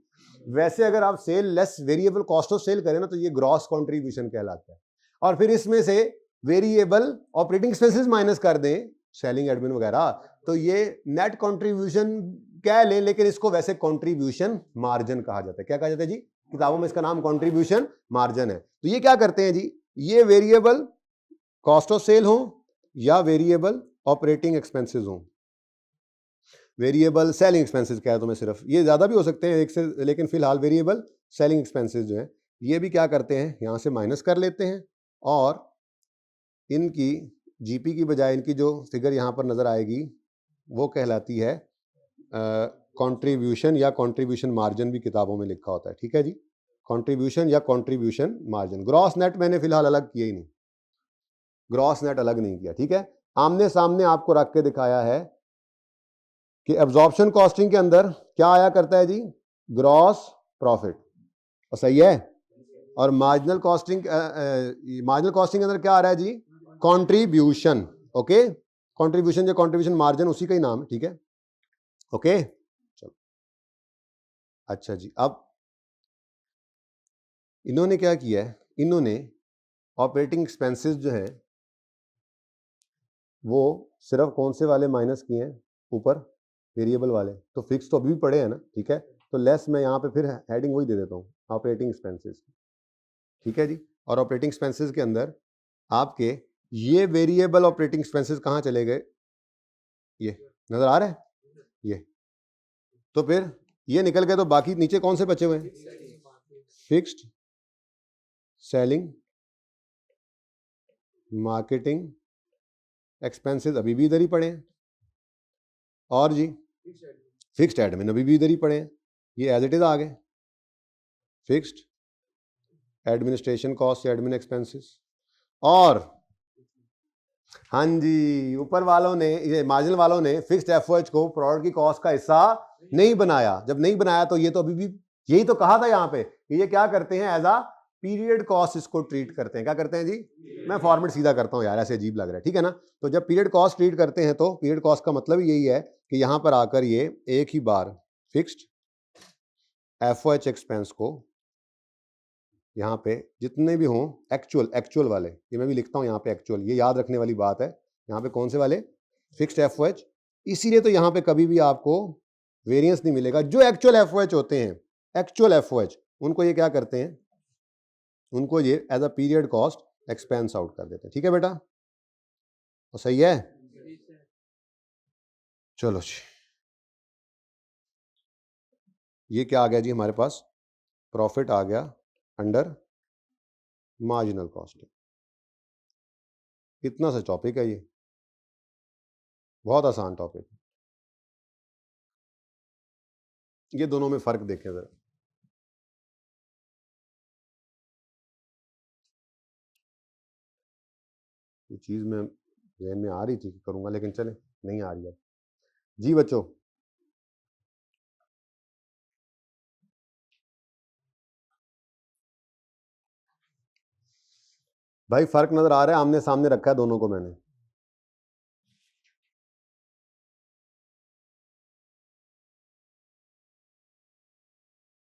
वैसे अगर आप sale less variable cost of sale करें ना, तो ये ग्रॉस कंट्रीब्यूशन कहलाता है। और फिर इसमें से वेरिएबल ऑपरेटिंग एक्सपेंसेस माइनस कर दें, सेलिंग एडमिन वगैरह, तो ये नेट कंट्रीब्यूशन कह लें, लेकिन इसको वैसे कंट्रीब्यूशन मार्जिन कहा जाता है। क्या कहा जाता है जी? किताबों में इसका नाम कंट्रीब्यूशन मार्जिन है। तो ये क्या करते हैं जी, ये वेरिएबल कॉस्ट ऑफ सेल हो या वेरिएबल ऑपरेटिंग एक्सपेंसेस हो, वेरिएबल सेलिंग एक्सपेंसेस क्या है, तो मैं सिर्फ ये ज़्यादा भी हो सकते हैं एक से, लेकिन फिलहाल वेरिएबल सेलिंग एक्सपेंसेस जो है ये भी क्या करते हैं, यहाँ से माइनस कर लेते हैं और इनकी जीपी की बजाय इनकी जो फिगर यहाँ पर नज़र आएगी वो कहलाती है कंट्रीब्यूशन या कंट्रीब्यूशन मार्जिन, भी किताबों में लिखा होता है, ठीक है जी, कंट्रीब्यूशन या कंट्रीब्यूशन मार्जिन। ग्रॉस नेट मैंने फिलहाल अलग किया ही नहीं, ग्रॉस नेट अलग नहीं किया, ठीक है। आमने सामने आपको रख के दिखाया है कि एब्जॉर्प्शन कॉस्टिंग के अंदर क्या आया करता है जी, ग्रॉस प्रॉफिट, और सही है। और मार्जिनल कॉस्टिंग के अंदर क्या आ रहा है जी, कंट्रीब्यूशन। ओके, कंट्रीब्यूशन या कंट्रीब्यूशन मार्जिन उसी का ही नाम है, ठीक है। ओके, चलो अच्छा जी, अब इन्होंने क्या किया है, इन्होंने ऑपरेटिंग एक्सपेंसेस जो है वो सिर्फ कौन से वाले माइनस किए हैं, ऊपर वेरिएबल वाले, तो फिक्स तो अभी भी पड़े हैं ना, ठीक है, तो लेस मैं यहाँ पे फिर हेडिंग वही दे देता हूँ, ऑपरेटिंग एक्सपेंसेस, ठीक है जी। और ऑपरेटिंग एक्सपेंसेस के अंदर आपके ये वेरिएबल ऑपरेटिंग एक्सपेंसेस कहाँ चले गए, ये नजर आ रहा है, ये तो फिर ये निकल गए, तो बाकी नीचे कौन से बचे हुए हैं, फिक्स्ड, सेलिंग, मार्केटिंग एक्सपेंसेस अभी भी इधर ही पड़े हैं, और जी फिक्स्ड एडमिन अभी भी इधर ही पड़े हैं, ये एज इट इज आ गए, fixed administration cost, admin expenses, और हाँ जी, ऊपर वालों ने, ये मार्जिनल वालों ने फिक्स्ड एफओएच को प्रोडक्ट की कॉस्ट का हिस्सा नहीं बनाया। जब नहीं बनाया तो ये तो अभी भी, यही तो कहा था यहाँ पे कि ये क्या करते हैं, एज अ पीरियड कॉस्ट इसको ट्रीट करते हैं। क्या करते हैं जी, मैं फॉर्मेट सीधा करता हूँ यार, ऐसे अजीब लग रहा है, ठीक है ना। तो जब पीरियड कॉस्ट ट्रीट करते हैं तो पीरियड कॉस्ट का मतलब यही है कि यहाँ पर आकर ये एक ही बार फिक्स्ड एफओएच एक्सपेंस को यहाँ पे जितने भी हों एक्चुअल वाले, ये मैं भी लिखता हूँ यहाँ पे एक्चुअल, ये याद रखने वाली बात है, यहाँ पे कौन से वाले, फिक्स्ड एफओएच, इसीलिए तो यहाँ पे कभी भी आपको वेरिएंस नहीं मिलेगा। जो एक्चुअल एफओएच होते हैं, एक्चुअल एफओएच, उनको ये क्या करते हैं, उनको ये as a period cost expense out कर देते हैं, ठीक है बेटा, और सही है। चलो जी, ये क्या आ गया जी हमारे पास, प्रॉफिट आ गया अंडर मार्जिनल कॉस्टिंग। कितना सा टॉपिक है ये, बहुत आसान टॉपिक। ये दोनों में फर्क देखें जरा, ये चीज में ज़हन में आ रही थी कि करूंगा, लेकिन चले नहीं आ रही है जी बच्चों। भाई फर्क नजर आ रहा है, आमने सामने रखा है दोनों को मैंने,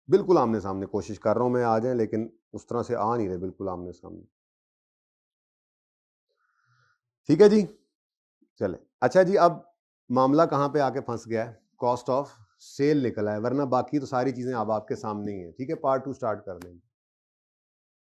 बिल्कुल आमने सामने कोशिश कर रहा हूं मैं आ जाए, लेकिन उस तरह से आ नहीं रहे बिल्कुल आमने सामने, ठीक है जी। चले, अच्छा जी, अब मामला कहां पे आके फंस गया है, कॉस्ट ऑफ सेल निकला है, वरना बाकी तो सारी चीजें अब आपके सामने ही है, ठीक है। पार्ट 2 स्टार्ट कर देंगे।